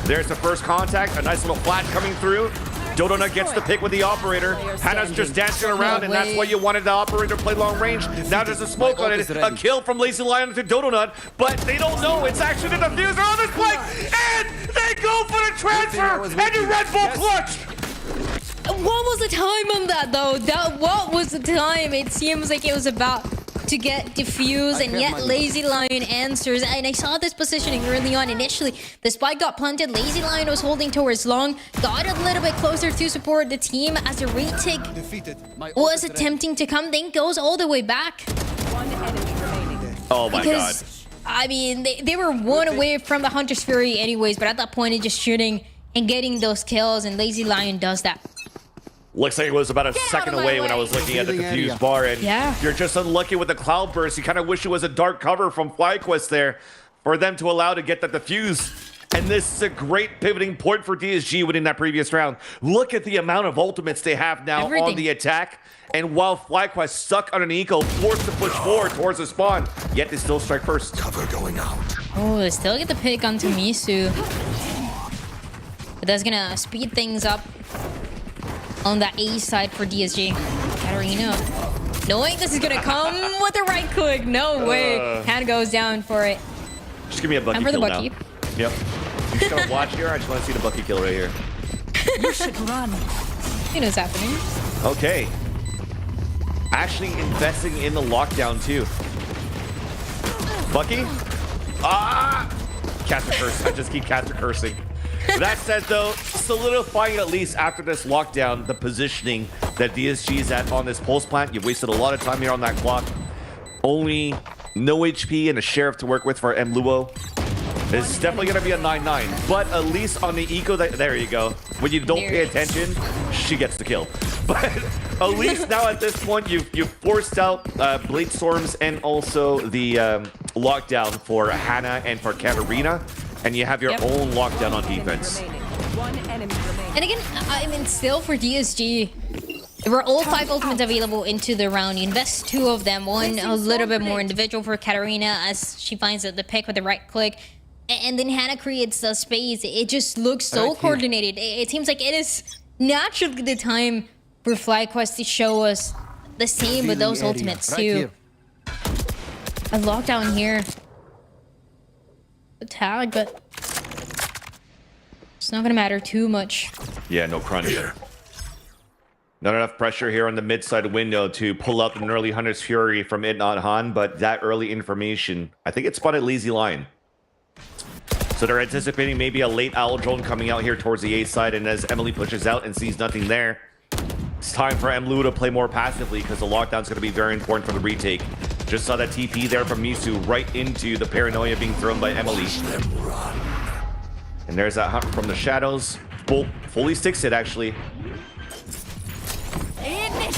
There's the first contact, a nice little flash coming through. Dodonut gets the pick with the operator. Hannah's just dancing around, and that's why you wanted the operator to play long range. Now there's a smoke on it. A kill from Lazy Lion to Dodonut, but they don't know. It's actually the diffuser on this play, and they go for the transfer, and the Red Bull clutch. What was the time on that, though? What was the time? It seems like it was about to get diffused, and yet Lazy Lion answers. And I saw this positioning early on. Initially, the spike got planted. Lazy Lion was holding towards long, got a little bit closer to support the team as the retake was attempting to come, then goes all the way back. One enemy remaining. Oh my god. I mean, they were one away from the Hunter's Fury anyways, but at that point, it's just shooting and getting those kills, and Lazy Lion does that. Looks like it was about a second away when I was looking at the defuse bar, and you're just unlucky with the cloud burst. You kind of wish it was a dark cover from FlyQuest there for them to allow to get the defuse. And this is a great pivoting point for DSG winning that previous round. Look at the amount of ultimates they have now on the attack. And while FlyQuest stuck on an eco, forced to push forward towards the spawn, yet they still strike first. Cover going out. Oh, they still get the pick onto Misu. But that's gonna speed things up on the A side for DSG. Katarina, knowing this is gonna come with the right click. No way. Hannah goes down for it. Just give me a Bucky for the kill Bucky. now. Yep. You just gotta watch here. I just want to see the Bucky kill right here. You should run. You know what's happening. Okay. Actually investing in the lockdown too. Bucky? Ah! Caster curse. I just keep caster cursing. That said, though, solidifying at least after this lockdown the positioning that DSG is at on this pulse plant. You've wasted a lot of time here on that clock. Only no HP and a sheriff to work with for Mluo. It's definitely going to be a 9-9, but at least on the eco, there you go. When you don't pay attention, she gets the kill. But at least now at this point, you've forced out Blade Storms and also the lockdown for Hannah and for Katarina. And you have your own lockdown on defense. One enemy remaining. And again, I mean, still for DSG, there were all 5 ultimates available into the round. You invest 2 of them, one a little bit more individual for Katarina as she finds the pick with the right click. And then Hannah creates the space. It just looks so coordinated. It seems like it is naturally the time for FlyQuest to show us the same with those ultimates too. A lockdown here. A tag, but it's not gonna matter too much. Yeah, no crunch. Not enough pressure here on the mid-side window to pull out an early Hunter's Fury from It Not Han, but that early information, I think it spotted Lazy Lion. So they're anticipating maybe a late owl drone coming out here towards the A side, and as Emily pushes out and sees nothing there, it's time for Mlu to play more passively because the lockdown's going to be very important for the retake. Just saw that TP there from Misu right into the paranoia being thrown by Emily. And there's that hunt from the shadows. Fully sticks it, actually.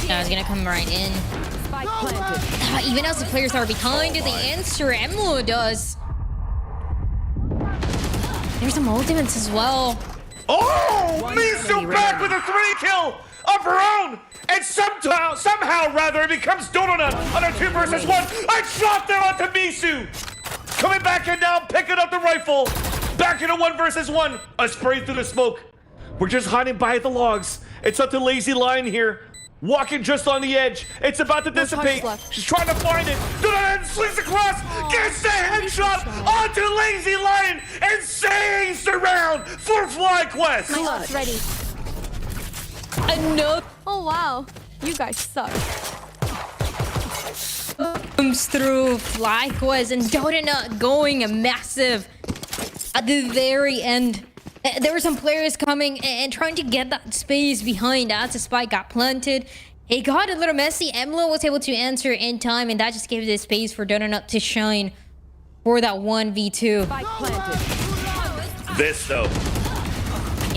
Now he's gonna come right in. Even as the players are behind it, the answer Emlo does. There's some ultimates as well. Oh! Misu back with a 3 kill of her own! And somehow rather, it becomes Donut on a 2 versus 1. I shot there onto Misu! Coming back in now, picking up the rifle. Back into 1 versus 1. A spray through the smoke. We're just hiding by the logs. It's up to Lazy Lion here. Walking just on the edge. It's about to dissipate. She's trying to find it. Donut slings across. Gets the headshot onto Lazy Lion and saves the round for FlyQuest. My ult's ready. No. Oh wow, you guys suck. Comes through FlyQuest and Donut going massive at the very end. There were some players coming and trying to get that space behind as the spike got planted. It got a little messy. Emlo was able to answer in time, and that just gave the space for Donut to shine for that 1v2. This, though.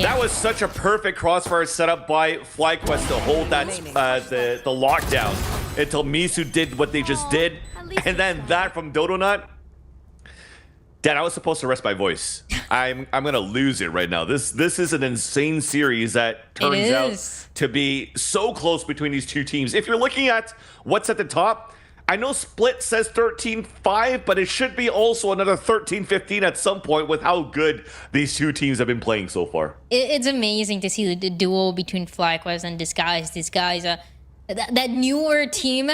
That was such a perfect crossfire setup by FlyQuest to hold that the lockdown until Misu did what they just did. And then that from Dodonut. Dad, I was supposed to rest my voice. I'm gonna lose it right now. This is an insane series that turns out to be so close between these two teams. If you're looking at what's at the top, I know Split says 13-5, but it should be also another 13-15 at some point with how good these two teams have been playing so far. It's amazing to see the duel between FlyQuest and Disguise. Disguise, that newer team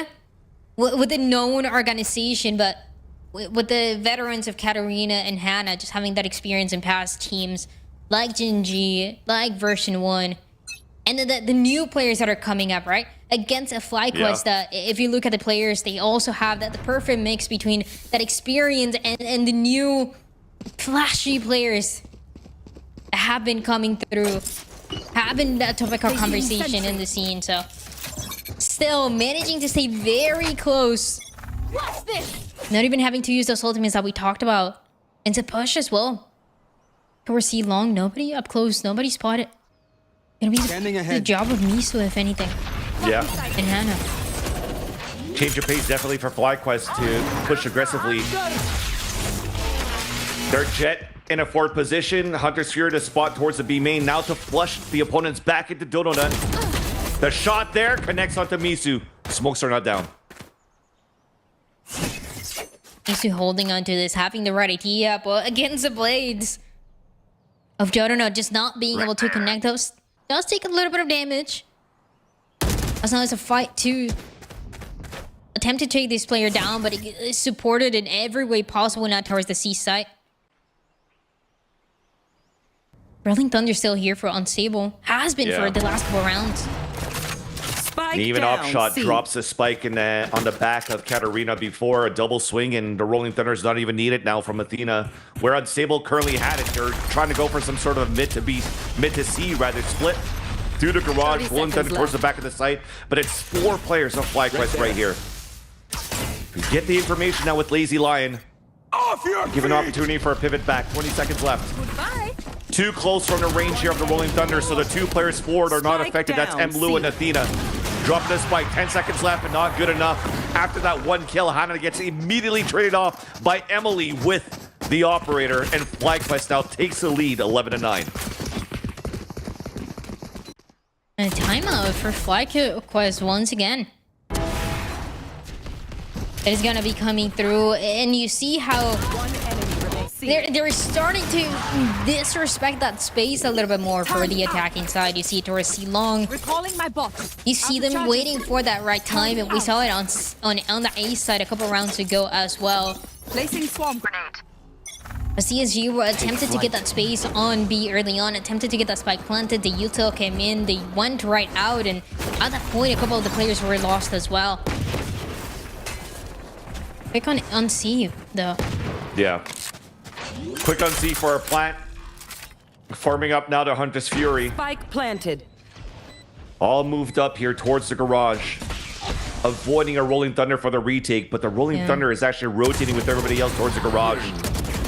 with a known organization, but with the veterans of Katarina and Hannah just having that experience in past teams like Gen G, like Version 1, and then the new players that are coming up, right? Against a FlyQuest that, if you look at the players, they also have the perfect mix between that experience and the new flashy players that have been coming through, having that topic of conversation in the scene. So still managing to stay very close. What's this? Not even having to use those ultimates that we talked about. And to push as well. Towards C long, nobody up close, nobody spotted. Gonna be the job of Miso, if anything. Yeah. And Hannah. Change of pace definitely for FlyQuest to push aggressively. Their Jet in a forward position. Hunter's Fury to spot towards the B main. Now to flush the opponents back into Donut. The shot there connects onto Misu. Smokes are not down. Misu holding onto this, having the right idea, but against the blades of Jotaro, just not being able to connect those. Does take a little bit of damage. As long as a fight to attempt to take this player down, but it is supported in every way possible now towards the C site. Rolling Thunder still here for Unstable. Has been for the last couple rounds. An even offshot drops a spike on the back of Katarina before a double swing, and the Rolling Thunder is not even needed now from Athena. Where Unstable currently had it, they're trying to go for some sort of mid to C rather split through the garage. Rolling Thunder towards the back of the site, but it's 4 players on FlyQuest right here. We get the information now with Lazy Lion. Give an opportunity for a pivot back. 20 seconds left. Goodbye. Too close from the range here of the Rolling Thunder, so the 2 players forward are not affected. That's Blue and Athena. Dropping the spike, 10 seconds left, but not good enough. After that 1 kill, Hannah gets immediately traded off by Emily with the operator, and FlyQuest now takes the lead, 11-9. And a timeout for FlyQuest once again. It is gonna be coming through, and you see how they're starting to disrespect that space a little bit more for the attacking side. You see it towards C long. Recalling my bot. You see them waiting for that right time, and we saw it on the A side a couple rounds ago as well. Placing swarm grenade. CSG were attempted to get that space on B early on, attempted to get that spike planted. The util came in, they went right out, and at that point, a couple of the players were lost as well. Quick on C, though. Yeah. Quick on C for a plant. Farming up now to Hunter's Fury. Spike planted. All moved up here towards the garage. Avoiding a Rolling Thunder for the retake, but the Rolling Thunder is actually rotating with everybody else towards the garage.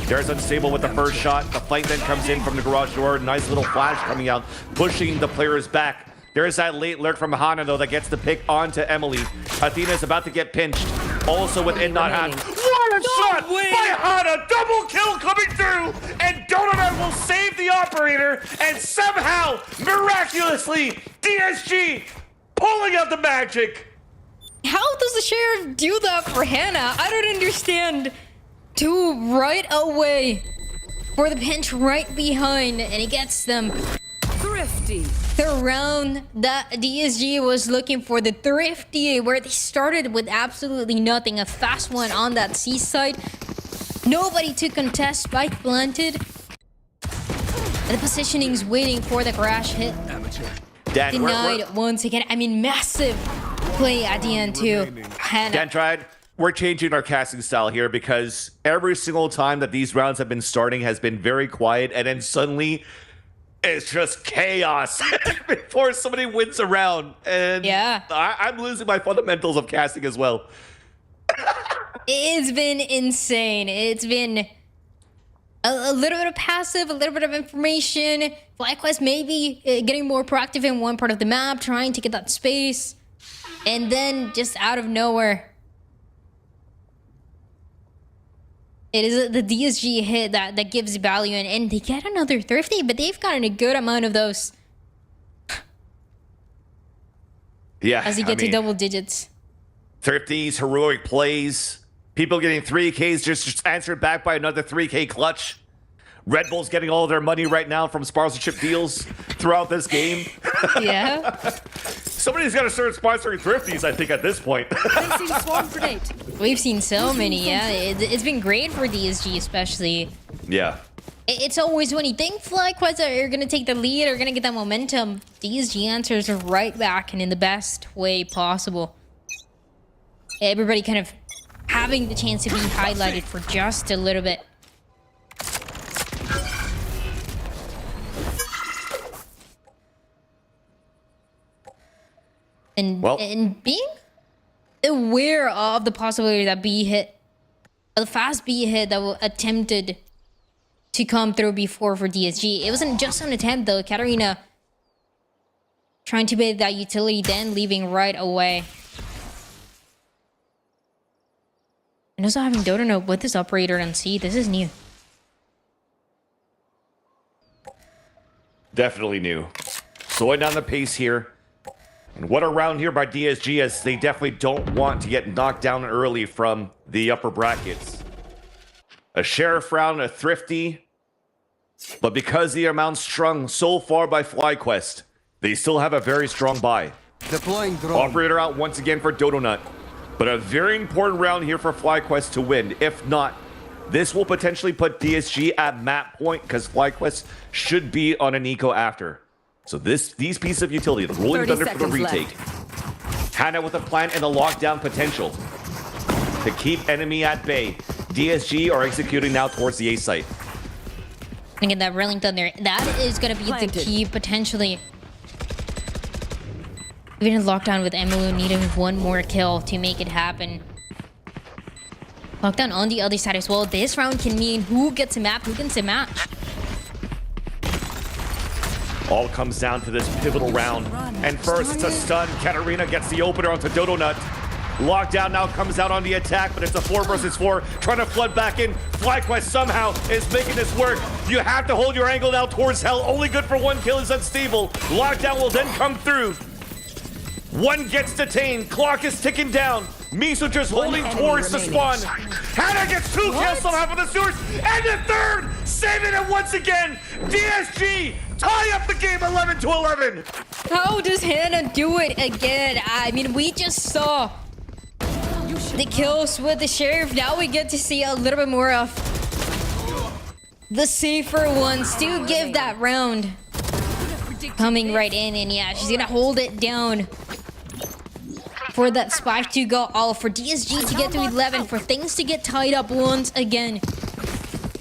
There's Unstable with the first shot. The fight then comes in from the garage door. Nice little flash coming out, pushing the players back. There's that late lurk from Hana, though, that gets the pick onto Emily. Athena's about to get pinched. Also with it not Hana. What a shot by Hana! Double kill coming through! And Donut will save the operator, and somehow, miraculously, DSG pulling out the magic! How does the sheriff do that for Hannah? I don't understand. 2 right away for the pinch right behind, and he gets them. Thrifty. The round that DSG was looking for, the thrifty, where they started with absolutely nothing. A fast one on that C side. Nobody to contest, spike planted. And the positioning's waiting for the crash hit. Dan, Denied once again. I mean, massive play at the end too. Hannah. Dan tried. We're changing our casting style here because every single time that these rounds have been starting has been very quiet, and then suddenly it's just chaos before somebody wins a round. And yeah, I'm losing my fundamentals of casting as well. It's been insane. It's been a little bit of passive, a little bit of information. FlyQuest maybe getting more proactive in one part of the map, trying to get that space, and then just out of nowhere, It is the DSG hit that gives value, and they get another Thrifty, but they've gotten a good amount of those Yeah, as they get to double digits. Thrifties, heroic plays, people getting 3Ks just answered back by another 3K clutch. Red Bull's getting all their money right now from sponsorship deals throughout this game. Yeah. Somebody's got to start sponsoring Thrifties, I think, at this point. Placing swarm grenade. We've seen so many, yeah. It's been great for DSG, especially. Yeah. It's always when you think FlyQuest are going to take the lead or going to get that momentum, DSG answers right back and in the best way possible. Everybody kind of having the chance to be highlighted for just a little bit. And being aware of the possibility that the fast B hit that was attempted to come through before for DSG. It wasn't just an attempt though. Katarina trying to bait that utility, then leaving right away. And also having Dodona with this operator on C. This is new. Definitely new. Slowing down the pace here. And what a round here by DSG, as they definitely don't want to get knocked down early from the upper brackets. A Sheriff round, a Thrifty. But because the amount strung so far by FlyQuest, they still have a very strong buy. Deploying drone. Operator out once again for Dodonut. But a very important round here for FlyQuest to win. If not, this will potentially put DSG at map point, because FlyQuest should be on an eco after. So these pieces of utility, the Rolling Thunder for the retake. Hannah with a plan and a lockdown potential to keep enemy at bay. DSG are executing now towards the A site. And get that Rolling Thunder. That is going to be the key potentially. Even in lockdown with Emilu needing one more kill to make it happen. Lockdown on the other side as well. This round can mean who gets a map, who gets a match. All comes down to this pivotal round. And first, it's a stun. Katarina gets the opener onto Dodonut. Lockdown now comes out on the attack, but it's a 4 versus 4. Trying to flood back in. FlyQuest somehow is making this work. You have to hold your angle now towards Hell. Only good for 1 kill is unstable. Lockdown will then come through. 1 gets detained. Clock is ticking down. Miso just holding towards the spawn. Hannah gets 2 kills somehow for the Stewards. And the 3rd! Saving it once again! DSG tie up the game 11-11! How does Hannah do it again? I mean, we just saw the kills with the Sheriff. Now we get to see a little bit more of the safer ones to give that round. Coming right in, and yeah, she's gonna hold it down for that spike to go all for DSG to get to 11, for things to get tied up once again.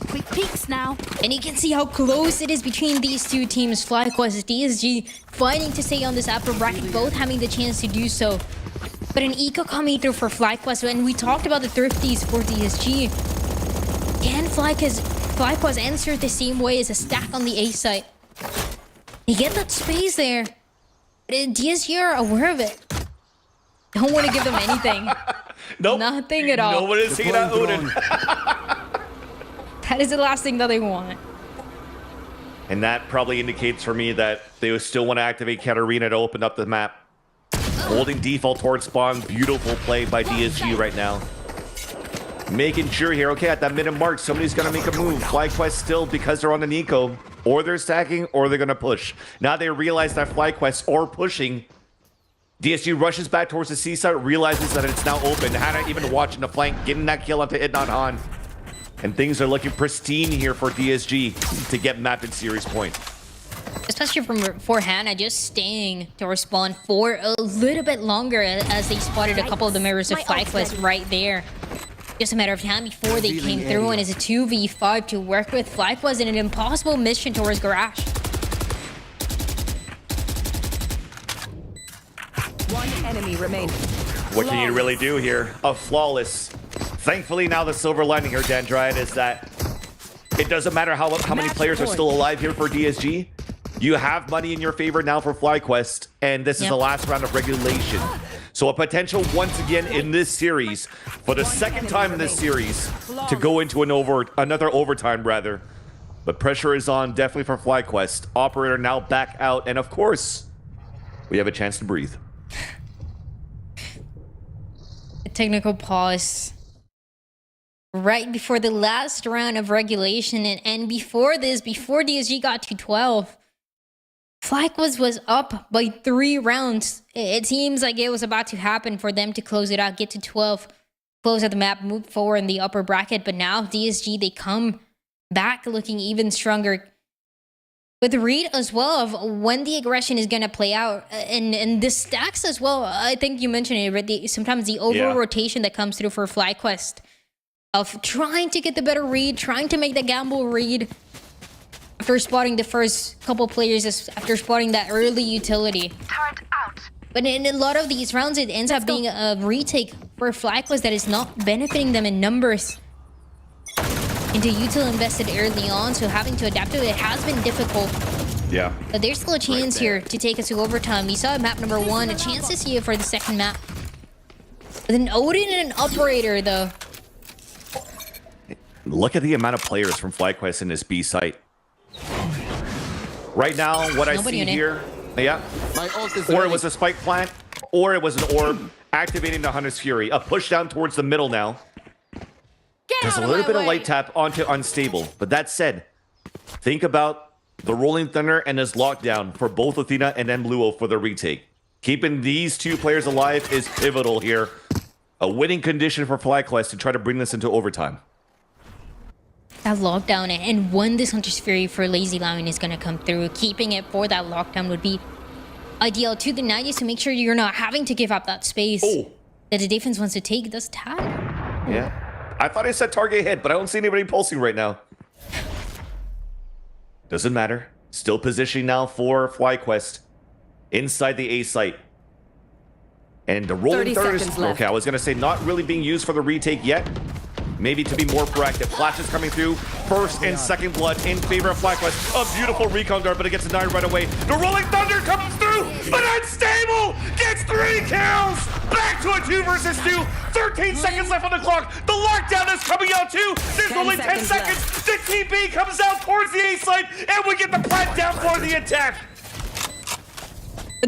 Quick peeks now. And you can see how close it is between these two teams. FlyQuest, DSG fighting to stay on this upper bracket, both having the chance to do so. But an eco coming through for FlyQuest, and we talked about the Thrifties for DSG. Can FlyQuest answer the same way as a stack on the A site? They get that space there. But DSG are aware of it. Don't want to give them anything. Nope. Nothing at all. Nobody's seeing that Odin. That is the last thing that they want. And that probably indicates for me that they would still want to activate Katarina to open up the map. Holding default towards spawn. Beautiful play by DSG right now. Making sure here, okay, at that minute mark, somebody's going to make a move. FlyQuest still, because they're on an eco, or they're stacking, or they're going to push. Now they realize that FlyQuest are pushing. DSG rushes back towards the C site, realizes that it's now open. Hannah even watching the flank, getting that kill onto Idnan Han. And things are looking pristine here for DSG to get mapped in series point. Especially for Hannah, just staying to respawn for a little bit longer as they spotted a couple of the mirrors of FlyQuest right there. Just a matter of time before they came through, and it's a 2v5 to work with. FlyQuest in an impossible mission towards Garage. One enemy remaining. What can you really do here? A flawless. Thankfully, now the silver lining here, Dandrian, is that it doesn't matter how many players are still alive here for DSG. You have money in your favor now for FlyQuest, and this is the last round of regulation. So a potential once again in this series, for the second time in this series, to go into another overtime rather. But pressure is on definitely for FlyQuest. Operator now back out, and of course, we have a chance to breathe. A technical pause right before the last round of regulation, and before this, before DSG got to 12, FlyQuest was up by 3 rounds. It seems like it was about to happen for them to close it out, get to 12, close out the map, move forward in the upper bracket. But now DSG, they come back looking even stronger. With the read as well of when the aggression is going to play out, and the stacks as well. I think you mentioned it, right? Sometimes the over-rotation that comes through for FlyQuest of trying to get the better read, trying to make the gamble read after spotting the first couple players, after spotting that early utility. Turret out. But in a lot of these rounds, it ends up being a retake for FlyQuest that is not benefiting them in numbers. Into util invested early on, so having to adapt to it has been difficult. Yeah. But there's still a chance here to take us to overtime. We saw map number 1, a chance to see it for the second map. With an Odin and an Operator, though. Look at the amount of players from FlyQuest in this B site. Right now, what I see here, or it was a spike plant, or it was an orb activating the Hunter's Fury. A push down towards the middle now. There's a little bit of light tap onto unstable. But that said, think about the Rolling Thunder and his lockdown for both Athena and Mbluo for the retake. Keeping these 2 players alive is pivotal here. A winning condition for FlyQuest to try to bring this into overtime. That lockdown, and when this Hunter's Fury for Lazy Lion is going to come through, keeping it for that lockdown would be ideal. To the 90s to make sure you're not having to give up that space that the defense wants to take. Does tag. Yeah. I thought I said target hit, but I don't see anybody pulsing right now. Doesn't matter. Still positioning now for FlyQuest inside the A site. And the Rolling Thunder is... Okay, I was going to say not really being used for the retake yet. Maybe to be more proactive. Flashes coming through. First and second blood in favor of FlyQuest. A beautiful recon dart, but it gets denied right away. The Rolling Thunder comes through, but unstable! Gets 3 kills! Back to a 2 versus 2. 13 seconds left on the clock. The lockdown is coming out too. There's only 10 seconds. The TP comes out towards the A side, and we get the plant down for the attack.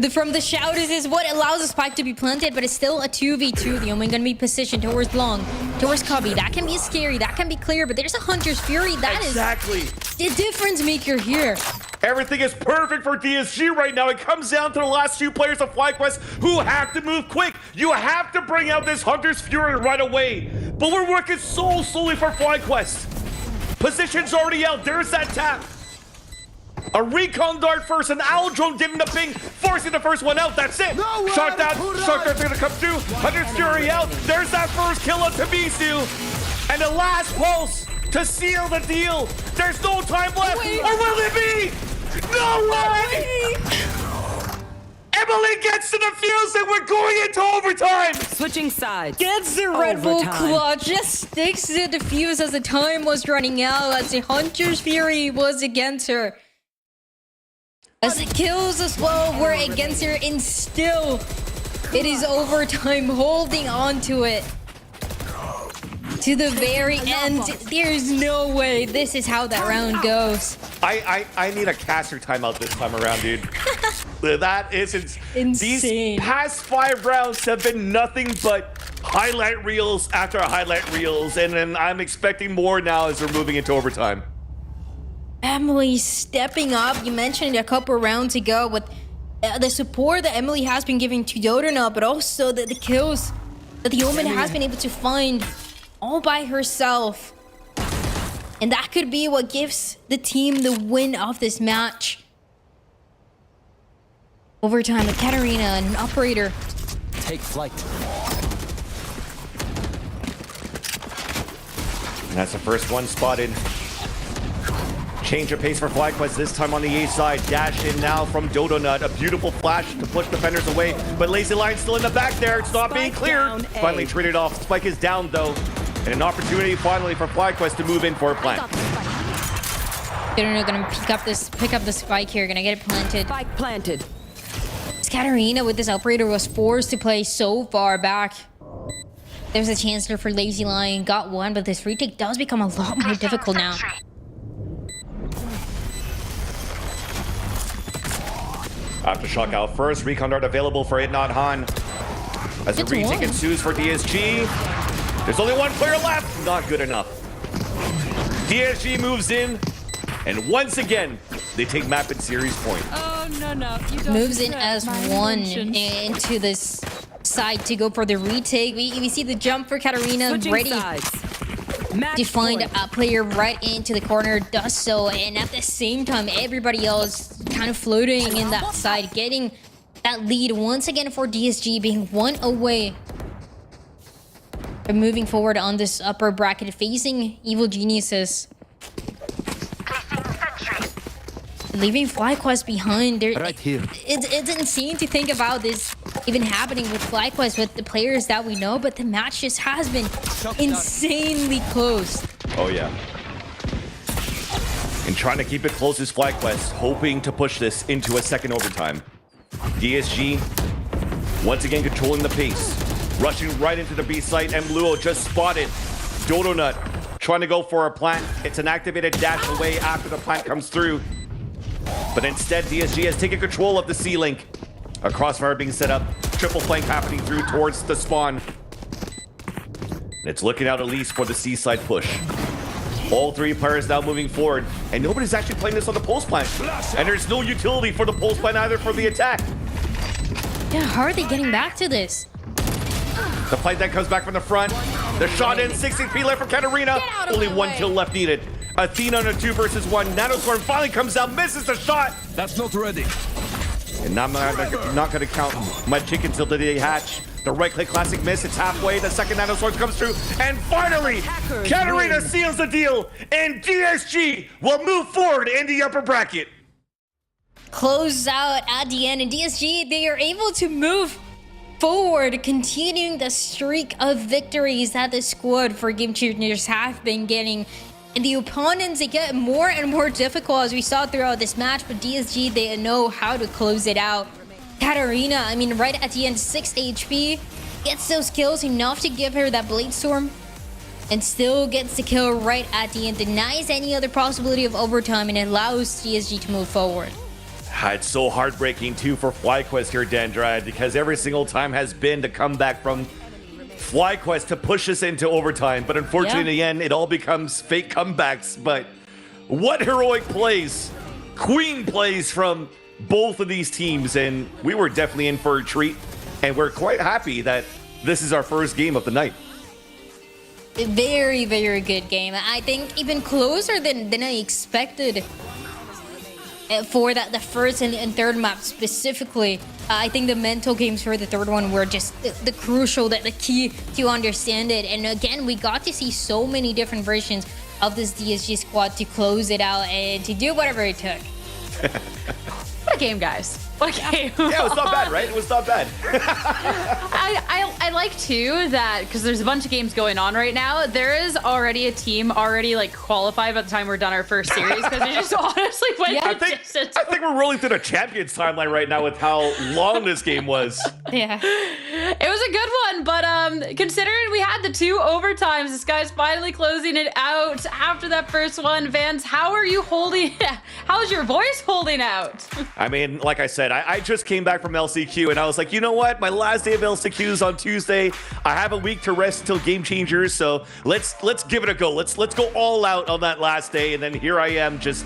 From the shouters is what allows the spike to be planted, but it's still a 2v2. The Omen gonna be positioned towards long, towards Cubby. That can be scary, that can be clear, but there's a Hunter's Fury. That is the difference maker here. Everything is perfect for DSG right now. It comes down to the last 2 players of FlyQuest who have to move quick. You have to bring out this Hunter's Fury right away. But we're working so slowly for FlyQuest. Position's already out. There's that tap. A recon dart first, an owl drone getting the ping, forcing the first one out. That's it. Shot down. Shot dart's gonna come through. Hunter's Fury out. There's that first kill of Tabisu. And the last pulse to seal the deal. There's no time left. Or will it be? No way! Emily gets to the fuse and we're going into overtime! Switching sides. Gets the Red Bull clutch, just sticks to the fuse as the time was running out, as the Hunter's Fury was against her. As the kills as well were against her, and still it is overtime, holding on to it to the very end. There's no way this is how that round goes. I need a caster timeout this time around, dude. That is insane. These past 5 rounds have been nothing but highlight reels after highlight reels, and then I'm expecting more now as we're moving into overtime. Emily stepping up. You mentioned it a couple rounds ago with the support that Emily has been giving to Dodona, but also the kills that the Omen has been able to find all by herself. And that could be what gives the team the win of this match. Overtime with Katarina and an Operator. Take flight. And that's the first one spotted. Change of pace for FlyQuest, this time on the A side. Dash in now from Dodonut. A beautiful flash to push defenders away. But Lazy Lion still in the back there. It's not being cleared. Finally traded off. Spike is down though. And an opportunity finally for FlyQuest to move in for a plant. They're gonna pick up the spike here. Gonna get it planted. Spike planted. Katarina with this operator was forced to play so far back. There's a chance there for Lazy Lion, got one, but this retake does become a lot more difficult now. Aftershock out first, recon dart available for it, not Han. As a It's retake one. ensues for DSG. There's only one player left, not good enough. DSG moves in, and once again, they take map and series point. Oh, no. You don't Moves in deserve as my one emotions. into this side to go for the retake. We see the jump for Katarina, Switching ready sides. Match to find point. a player right into the corner, does so, and at the same time everybody else kind of floating in that side, getting that lead once again for DSG, being one away. They're moving forward on this upper bracket, facing Evil Geniuses, leaving FlyQuest behind. There, Right here. it's insane to think about this even happening with FlyQuest, with the players that we know, but the match just has been insanely close. Oh yeah. And trying to keep it close is FlyQuest, hoping to push this into a second overtime. DSG, once again controlling the pace. Rushing right into the B site, and Luo just spotted Dodonut trying to go for a plant. It's an activated dash away after the plant comes through. But instead, DSG has taken control of the C-Link. A crossfire being set up, triple flank happening through towards the spawn. And it's looking out at least for the C-side push. All three players now moving forward, and nobody's actually playing this on the pulse plant. And there's no utility for the pulse plant either for the attack. Yeah, how are they getting back to this? The fight that comes back from the front. The shot in, 60 HP left for Katarina. Out of Only my one way. kill left needed. Athena on a 2 versus 1. Nanoswarm finally comes out, misses the shot. That's not ready. And I'm not gonna count my chickens till the day hatch. The right click classic miss, it's halfway. The second Nanoswarm comes through. And finally, Hackers Katarina win. seals the deal. And DSG will move forward in the upper bracket. Close out at the end, and DSG, they are able to move forward, continuing the streak of victories that the squad for Game Changers have been getting. And the opponents, they get more and more difficult as we saw throughout this match, but DSG, they know how to close it out. Katarina, I mean, right at the end, 6 HP, gets those kills enough to give her that Blade Storm, and still gets the kill right at the end, denies any other possibility of overtime, and allows DSG to move forward. It's so heartbreaking too for FlyQuest here, Dendride, because every single time has been to come back from FlyQuest to push us into overtime, but unfortunately in the end it all becomes fake comebacks. But what heroic plays, queen plays from both of these teams, and we were definitely in for a treat, and we're quite happy that this is our first game of the night. A very, very good game. I think even closer than I expected for the first and third map specifically. I think the mental games for the third one were just the crucial, the key to understand it. And again, we got to see so many different versions of this DSG squad to close it out and to do whatever it took. What a game, guys. What a game. Yeah, it was not bad, right? It was not bad. I like too that because there's a bunch of games going on right now. There is already a team already like qualified by the time we're done our first series because it just honestly went Yeah, the distance. I think we're rolling through the Champions timeline right now with how long this game was. Yeah. It was a good one, but considering we had the 2 overtimes, this guy's finally closing it out after that first one. Vance, how are you holding? How's your voice holding out? I mean, like I said, I just came back from LCQ and I was like, you know what? My last day of LCQ is on Tuesday. I have a week to rest till Game Changers, so let's give it a go. Let's go all out on that last day, and then here I am just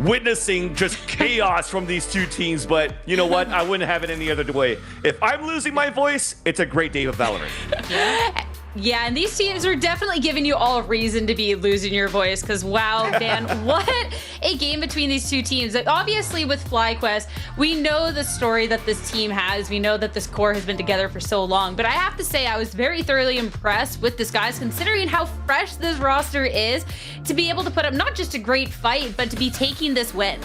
witnessing just chaos from these two teams. But you know what? I wouldn't have it any other way. If I'm losing my voice, it's a great day of Valorant. Yeah, and these teams are definitely giving you all a reason to be losing your voice because, wow, man, what a game between these two teams. Like, obviously, with FlyQuest, we know the story that this team has. We know that this core has been together for so long. But I have to say, I was very thoroughly impressed with this guys, considering how fresh this roster is, to be able to put up not just a great fight, but to be taking this win.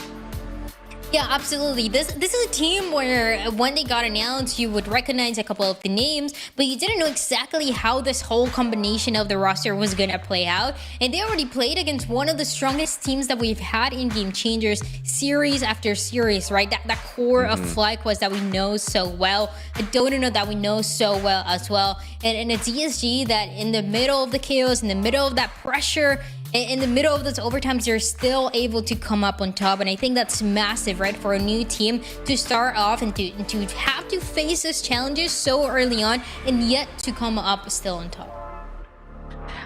Yeah, absolutely. This is a team where when they got announced, you would recognize a couple of the names, but you didn't know exactly how this whole combination of the roster was gonna play out. And they already played against one of the strongest teams that we've had in Game Changers series after series, right? That core of FlyQuest that we know so well, a Dota that we know so well as well, and a DSG that in the middle of the chaos, in the middle of that pressure, in the middle of those overtimes, they're still able to come up on top. And I think that's massive, right? For a new team to start off and to have to face those challenges so early on and yet to come up still on top.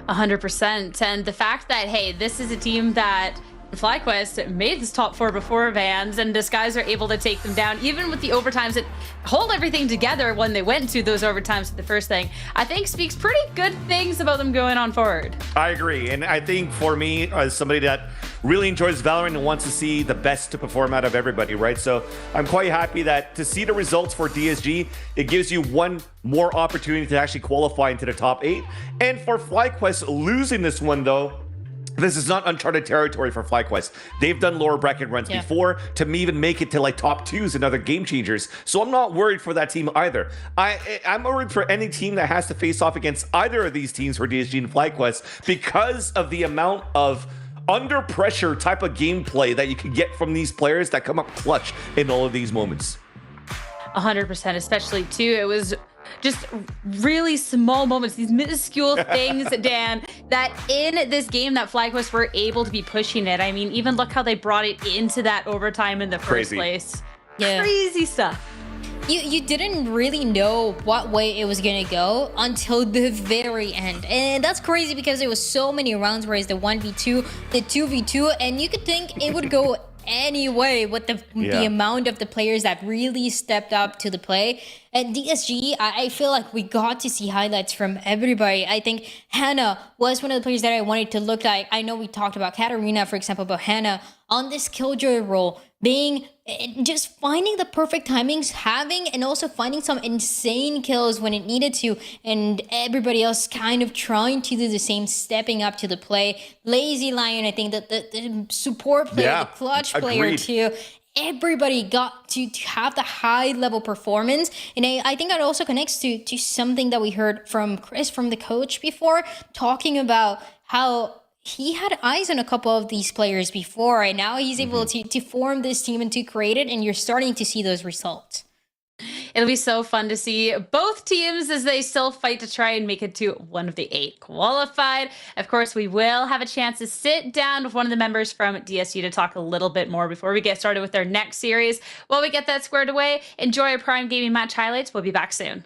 100%. And the fact that, hey, this is a team that FlyQuest made this top 4 before Vans, and this guys are able to take them down, even with the overtimes that hold everything together when they went to those overtimes. The first thing, I think, speaks pretty good things about them going on forward. I agree. And I think for me, as somebody that really enjoys Valorant and wants to see the best to perform out of everybody, right? So I'm quite happy that to see the results for DSG, it gives you one more opportunity to actually qualify into the top 8. And for FlyQuest losing this one, though, this is not uncharted territory for FlyQuest. They've done lower bracket runs before to even make it to like top 2s and other game changers. So I'm not worried for that team either. I'm worried for any team that has to face off against either of these teams for DSG and FlyQuest because of the amount of under pressure type of gameplay that you can get from these players that come up clutch in all of these moments. 100%, especially too. It was just really small moments, these minuscule things, Dan, that in this game that FlyQuest were able to be pushing it. I mean, even look how they brought it into that overtime in the first place. Yeah. Crazy stuff. You didn't really know what way it was gonna go until the very end, and that's crazy because there was so many rounds where it's the 1v2, the 2v2, and you could think it would go anyway with the amount of the players that really stepped up to the play. At DSG, I feel like we got to see highlights from everybody. I think Hannah was one of the players that I wanted to look like. I know we talked about Katarina, for example, but Hannah on this Killjoy role, being just finding the perfect timings, having and also finding some insane kills when it needed to, and everybody else kind of trying to do the same, stepping up to the play. Lazy Lion, I think that the support player, the clutch player too. Everybody got to have the high level performance. And I think that also connects to something that we heard from Chris, from the coach before, talking about how he had eyes on a couple of these players before, and now he's able to form this team and to create it, and you're starting to see those results. It'll be so fun to see both teams as they still fight to try and make it to one of the 8 qualified. Of course, we will have a chance to sit down with one of the members from DSG to talk a little bit more before we get started with our next series. While we get that squared away, enjoy our Prime Gaming match highlights. We'll be back soon.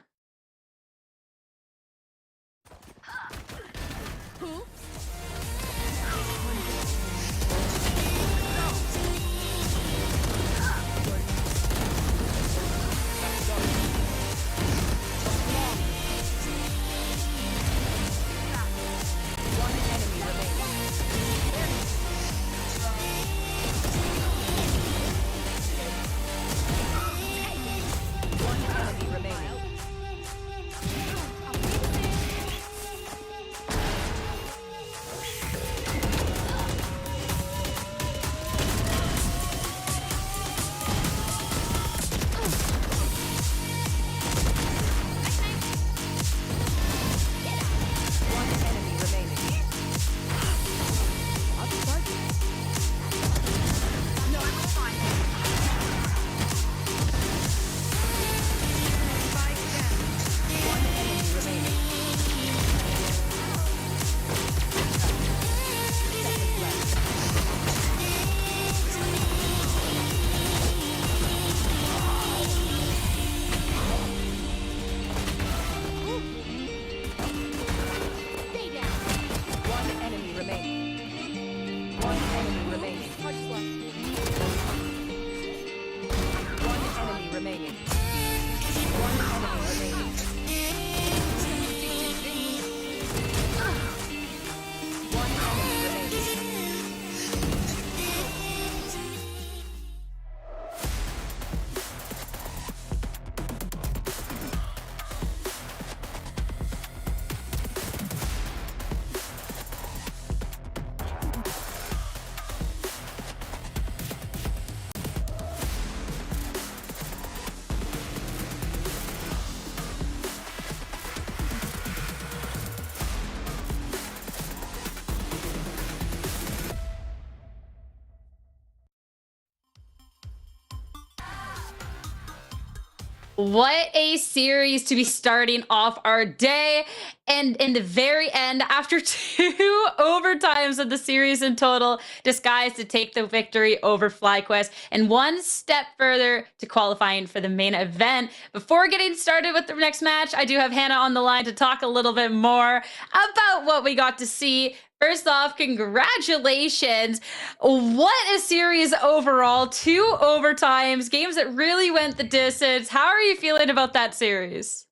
What a series to be starting off our day. And in the very end, after 2 overtimes of the series in total, Disguise to take the victory over FlyQuest and one step further to qualifying for the main event. Before getting started with the next match, I do have Hannah on the line to talk a little bit more about what we got to see. First off, congratulations. What a series overall. 2 overtimes, games that really went the distance. How are you feeling about that series?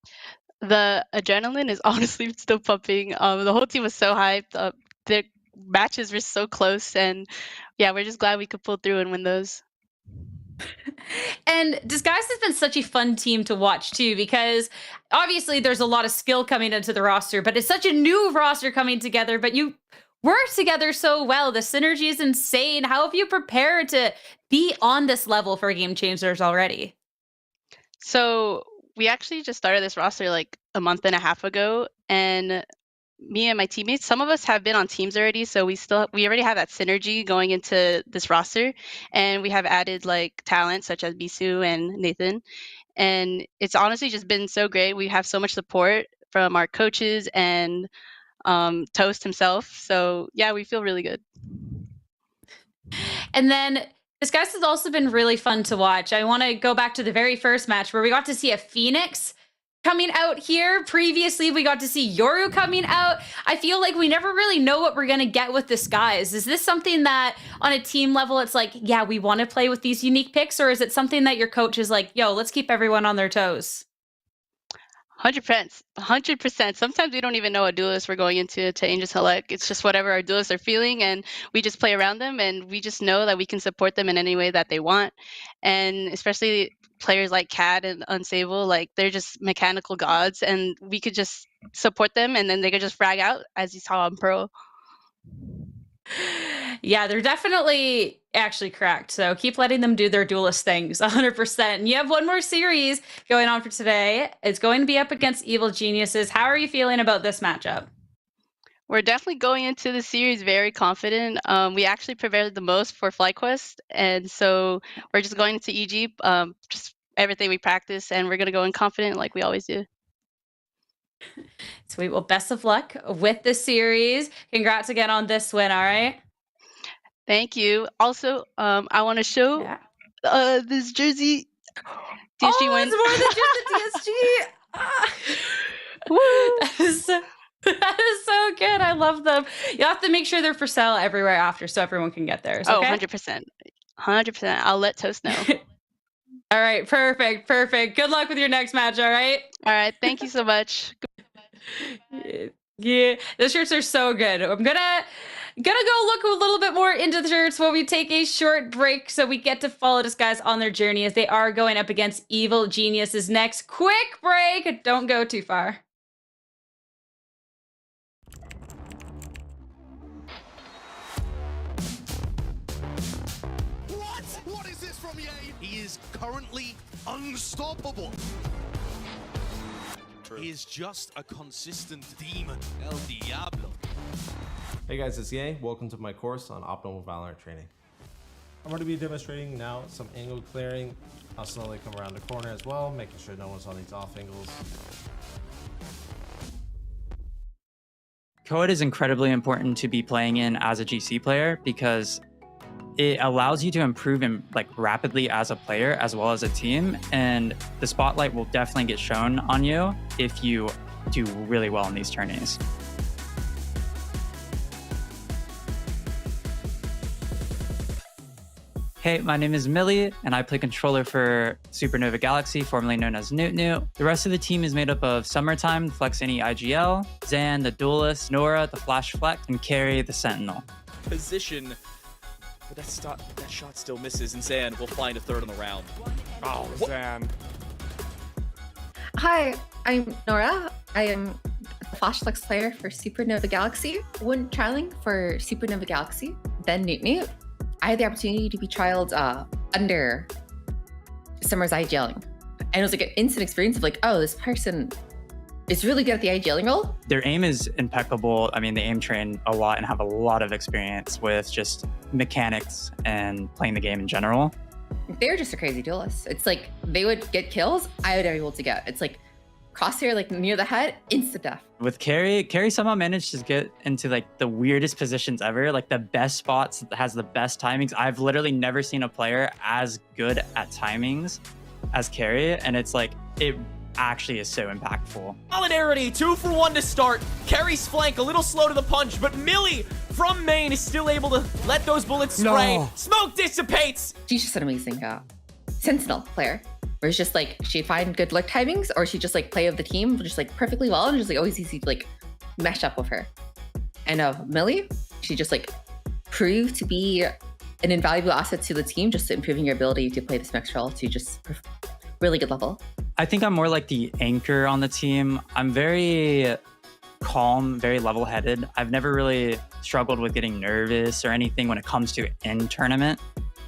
The adrenaline is honestly still pumping. The whole team was so hyped. The matches were so close, and yeah, we're just glad we could pull through and win those. And Disguise has been such a fun team to watch too, because obviously there's a lot of skill coming into the roster, but it's such a new roster coming together, but you work together so well. The synergy is insane. How have you prepared to be on this level for Game Changers already? So we actually just started this roster like a month and a half ago, and me and my teammates, some of us have been on teams already, so we already have that synergy going into this roster, and we have added like talent such as Bisu and Nathan, and it's honestly just been so great. We have so much support from our coaches and Toast himself, so yeah, we feel really good. And then Disguise has also been really fun to watch. I want to go back to the very first match where we got to see a Phoenix coming out here. Previously, we got to see Yoru coming out. I feel like we never really know what we're going to get with Disguise. Is this something that on a team level, it's like, yeah, we want to play with these unique picks? Or is it something that your coach is like, yo, let's keep everyone on their toes? 100%. Sometimes we don't even know what duelists we're going into to Angel Select. It's just whatever our duelists are feeling, and we just play around them, and we just know that we can support them in any way that they want. And especially players like Cad and Unsable, like they're just mechanical gods, and we could just support them, and then they could just frag out, as you saw on Pro. Yeah, they're definitely actually correct. So keep letting them do their duelist things 100%. And you have one more series going on for today. It's going to be up against Evil Geniuses. How are you feeling about this matchup? We're definitely going into the series very confident. We actually prepared the most for FlyQuest, and so we're just going into EG, just everything we practice, and we're going to go in confident like we always do. Sweet. Well, best of luck with the series. Congrats again on this win, all right? Thank you. Also, I want to show this jersey. DSG win. It's more than just the DSG. Woo! That is so good. I love them. You have to make sure they're for sale everywhere after so everyone can get theirs. Okay? 100%. 100%. I'll let Toast know. All right. Perfect. Good luck with your next match. All right. All right. Thank you so much. Yeah, the shirts are so good. I'm gonna go look a little bit more into the shirts while we take a short break so we get to follow this guys on their journey as they are going up against Evil Geniuses next. Quick break. Don't go too far. What is this from EA? He is currently unstoppable. He is just a consistent demon. El Diablo. Hey guys, it's EA. Welcome to my course on optimal VALORANT training. I'm going to be demonstrating now some angle clearing. I'll slowly come around the corner as well, making sure no one's on these off angles. Code is incredibly important to be playing in as a GC player because it allows you to improve rapidly as a player as well as a team, and the spotlight will definitely get shown on you if you do really well in these tourneys. Hey, my name is Millie, and I play controller for Supernova Galaxy, formerly known as Newt Newt. The rest of the team is made up of Summertime, the Flex Any IGL, Zan, the Duelist, Nora, the Flash Flex, and Carrie, the Sentinel. Position, but that shot still misses, and Zan will find a third on the round. Oh, Zan. Hi, I'm Nora. I am a Flash Flex player for Supernova Galaxy. When trialing for Supernova Galaxy, then Newt Newt, I had the opportunity to be trialed under Summer's IGLing. And it was like an instant experience of like, oh, this person is really good at the IGLing role. Their aim is impeccable. I mean, they aim train a lot and have a lot of experience with just mechanics and playing the game in general. they're just a crazy duelist. It's like they would get kills, I would never be able to get. It's like crosshair like near the head, instant death. With Carrie somehow managed to get into like the weirdest positions ever, like the best spots, has the best timings. I've literally never seen a player as good at timings as Carrie, and it's like it actually is so impactful. Solidarity, 2 for 1 to start. Carrie's flank a little slow to the punch, but Millie from main is still able to let those bullets spray. No. Smoke dissipates. She's just an amazing sentinel player. Where it's just like she'd find good lurk timings, or she'd just like play with the team just like perfectly well, and just like always easy to like mesh up with her. And Millie, she just like proved to be an invaluable asset to the team, just improving your ability to play this mech role to just really good level. I think I'm more like the anchor on the team. I'm very calm, very level-headed. I've never really struggled with getting nervous or anything when it comes to in tournament.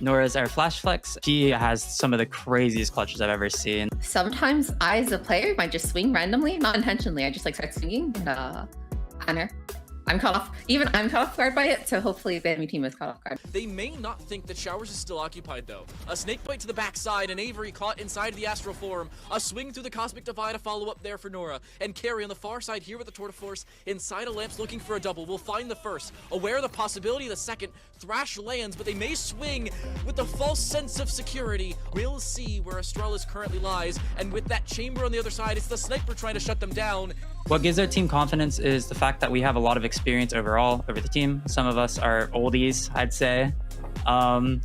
Nor is our Flash Flex. She has some of the craziest clutches I've ever seen. Sometimes I, as a player, might just swing randomly, not intentionally. I just like start swinging and on her. I'm caught off guard by it, so hopefully the enemy team is caught off guard. They may not think that Showers is still occupied, though. A snake bite to the backside, and Avery caught inside the Astral Form. A swing through the Cosmic Divide, a follow-up there for Nora. And Carrie on the far side here with the Tour de Force, inside of Lamps looking for a double. Will find the first. Aware of the possibility of the second. Thrash lands, but they may swing with the false sense of security. We'll see where Astralis currently lies, and with that chamber on the other side, it's the sniper trying to shut them down. What gives our team confidence is the fact that we have a lot of experience overall over the team. Some of us are oldies, I'd say. And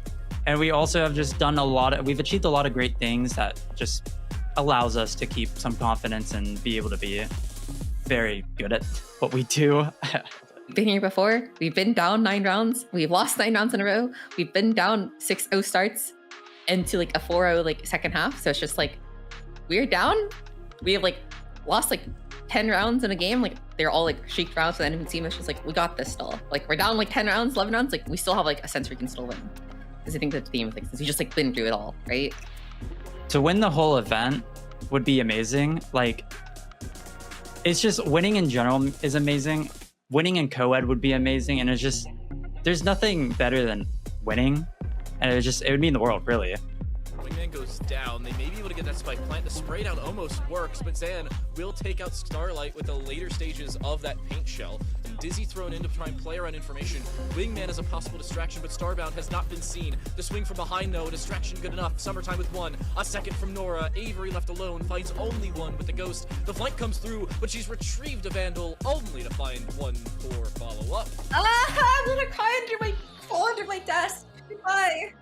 we also have just done we've achieved a lot of great things that just allows us to keep some confidence and be able to be very good at what we do. Been here before. We've been down 9 rounds. We've lost 9 rounds in a row. We've been down 6-0 starts into like a 4-0 like second half. So it's just like we're down. We have like lost like 10 rounds in a game. Like they're all like streaked rounds for the enemy team. It's just like we got this still. Like we're down like 10 rounds, 11 rounds. Like we still have like a sense we can still win. Because I think that's the theme of things. We just like been through it all, right? To win the whole event would be amazing. Like it's just winning in general is amazing. Winning in co-ed would be amazing, and it's just there's nothing better than winning, and it would mean the world, really. Wingman goes down. They may be able to get that spike plant. The spray down almost works, but Zan will take out Starlight with the later stages of that paint shell. Dizzy thrown in to try and play around information. Wingman is a possible distraction, but Starbound has not been seen. The swing from behind, though, distraction good enough. Summertime with 1. A second from Nora. Avery left alone, finds only 1 with the Ghost. The flank comes through, but she's retrieved a Vandal, only to find 1 for follow-up. I'm gonna fall under my desk. Goodbye.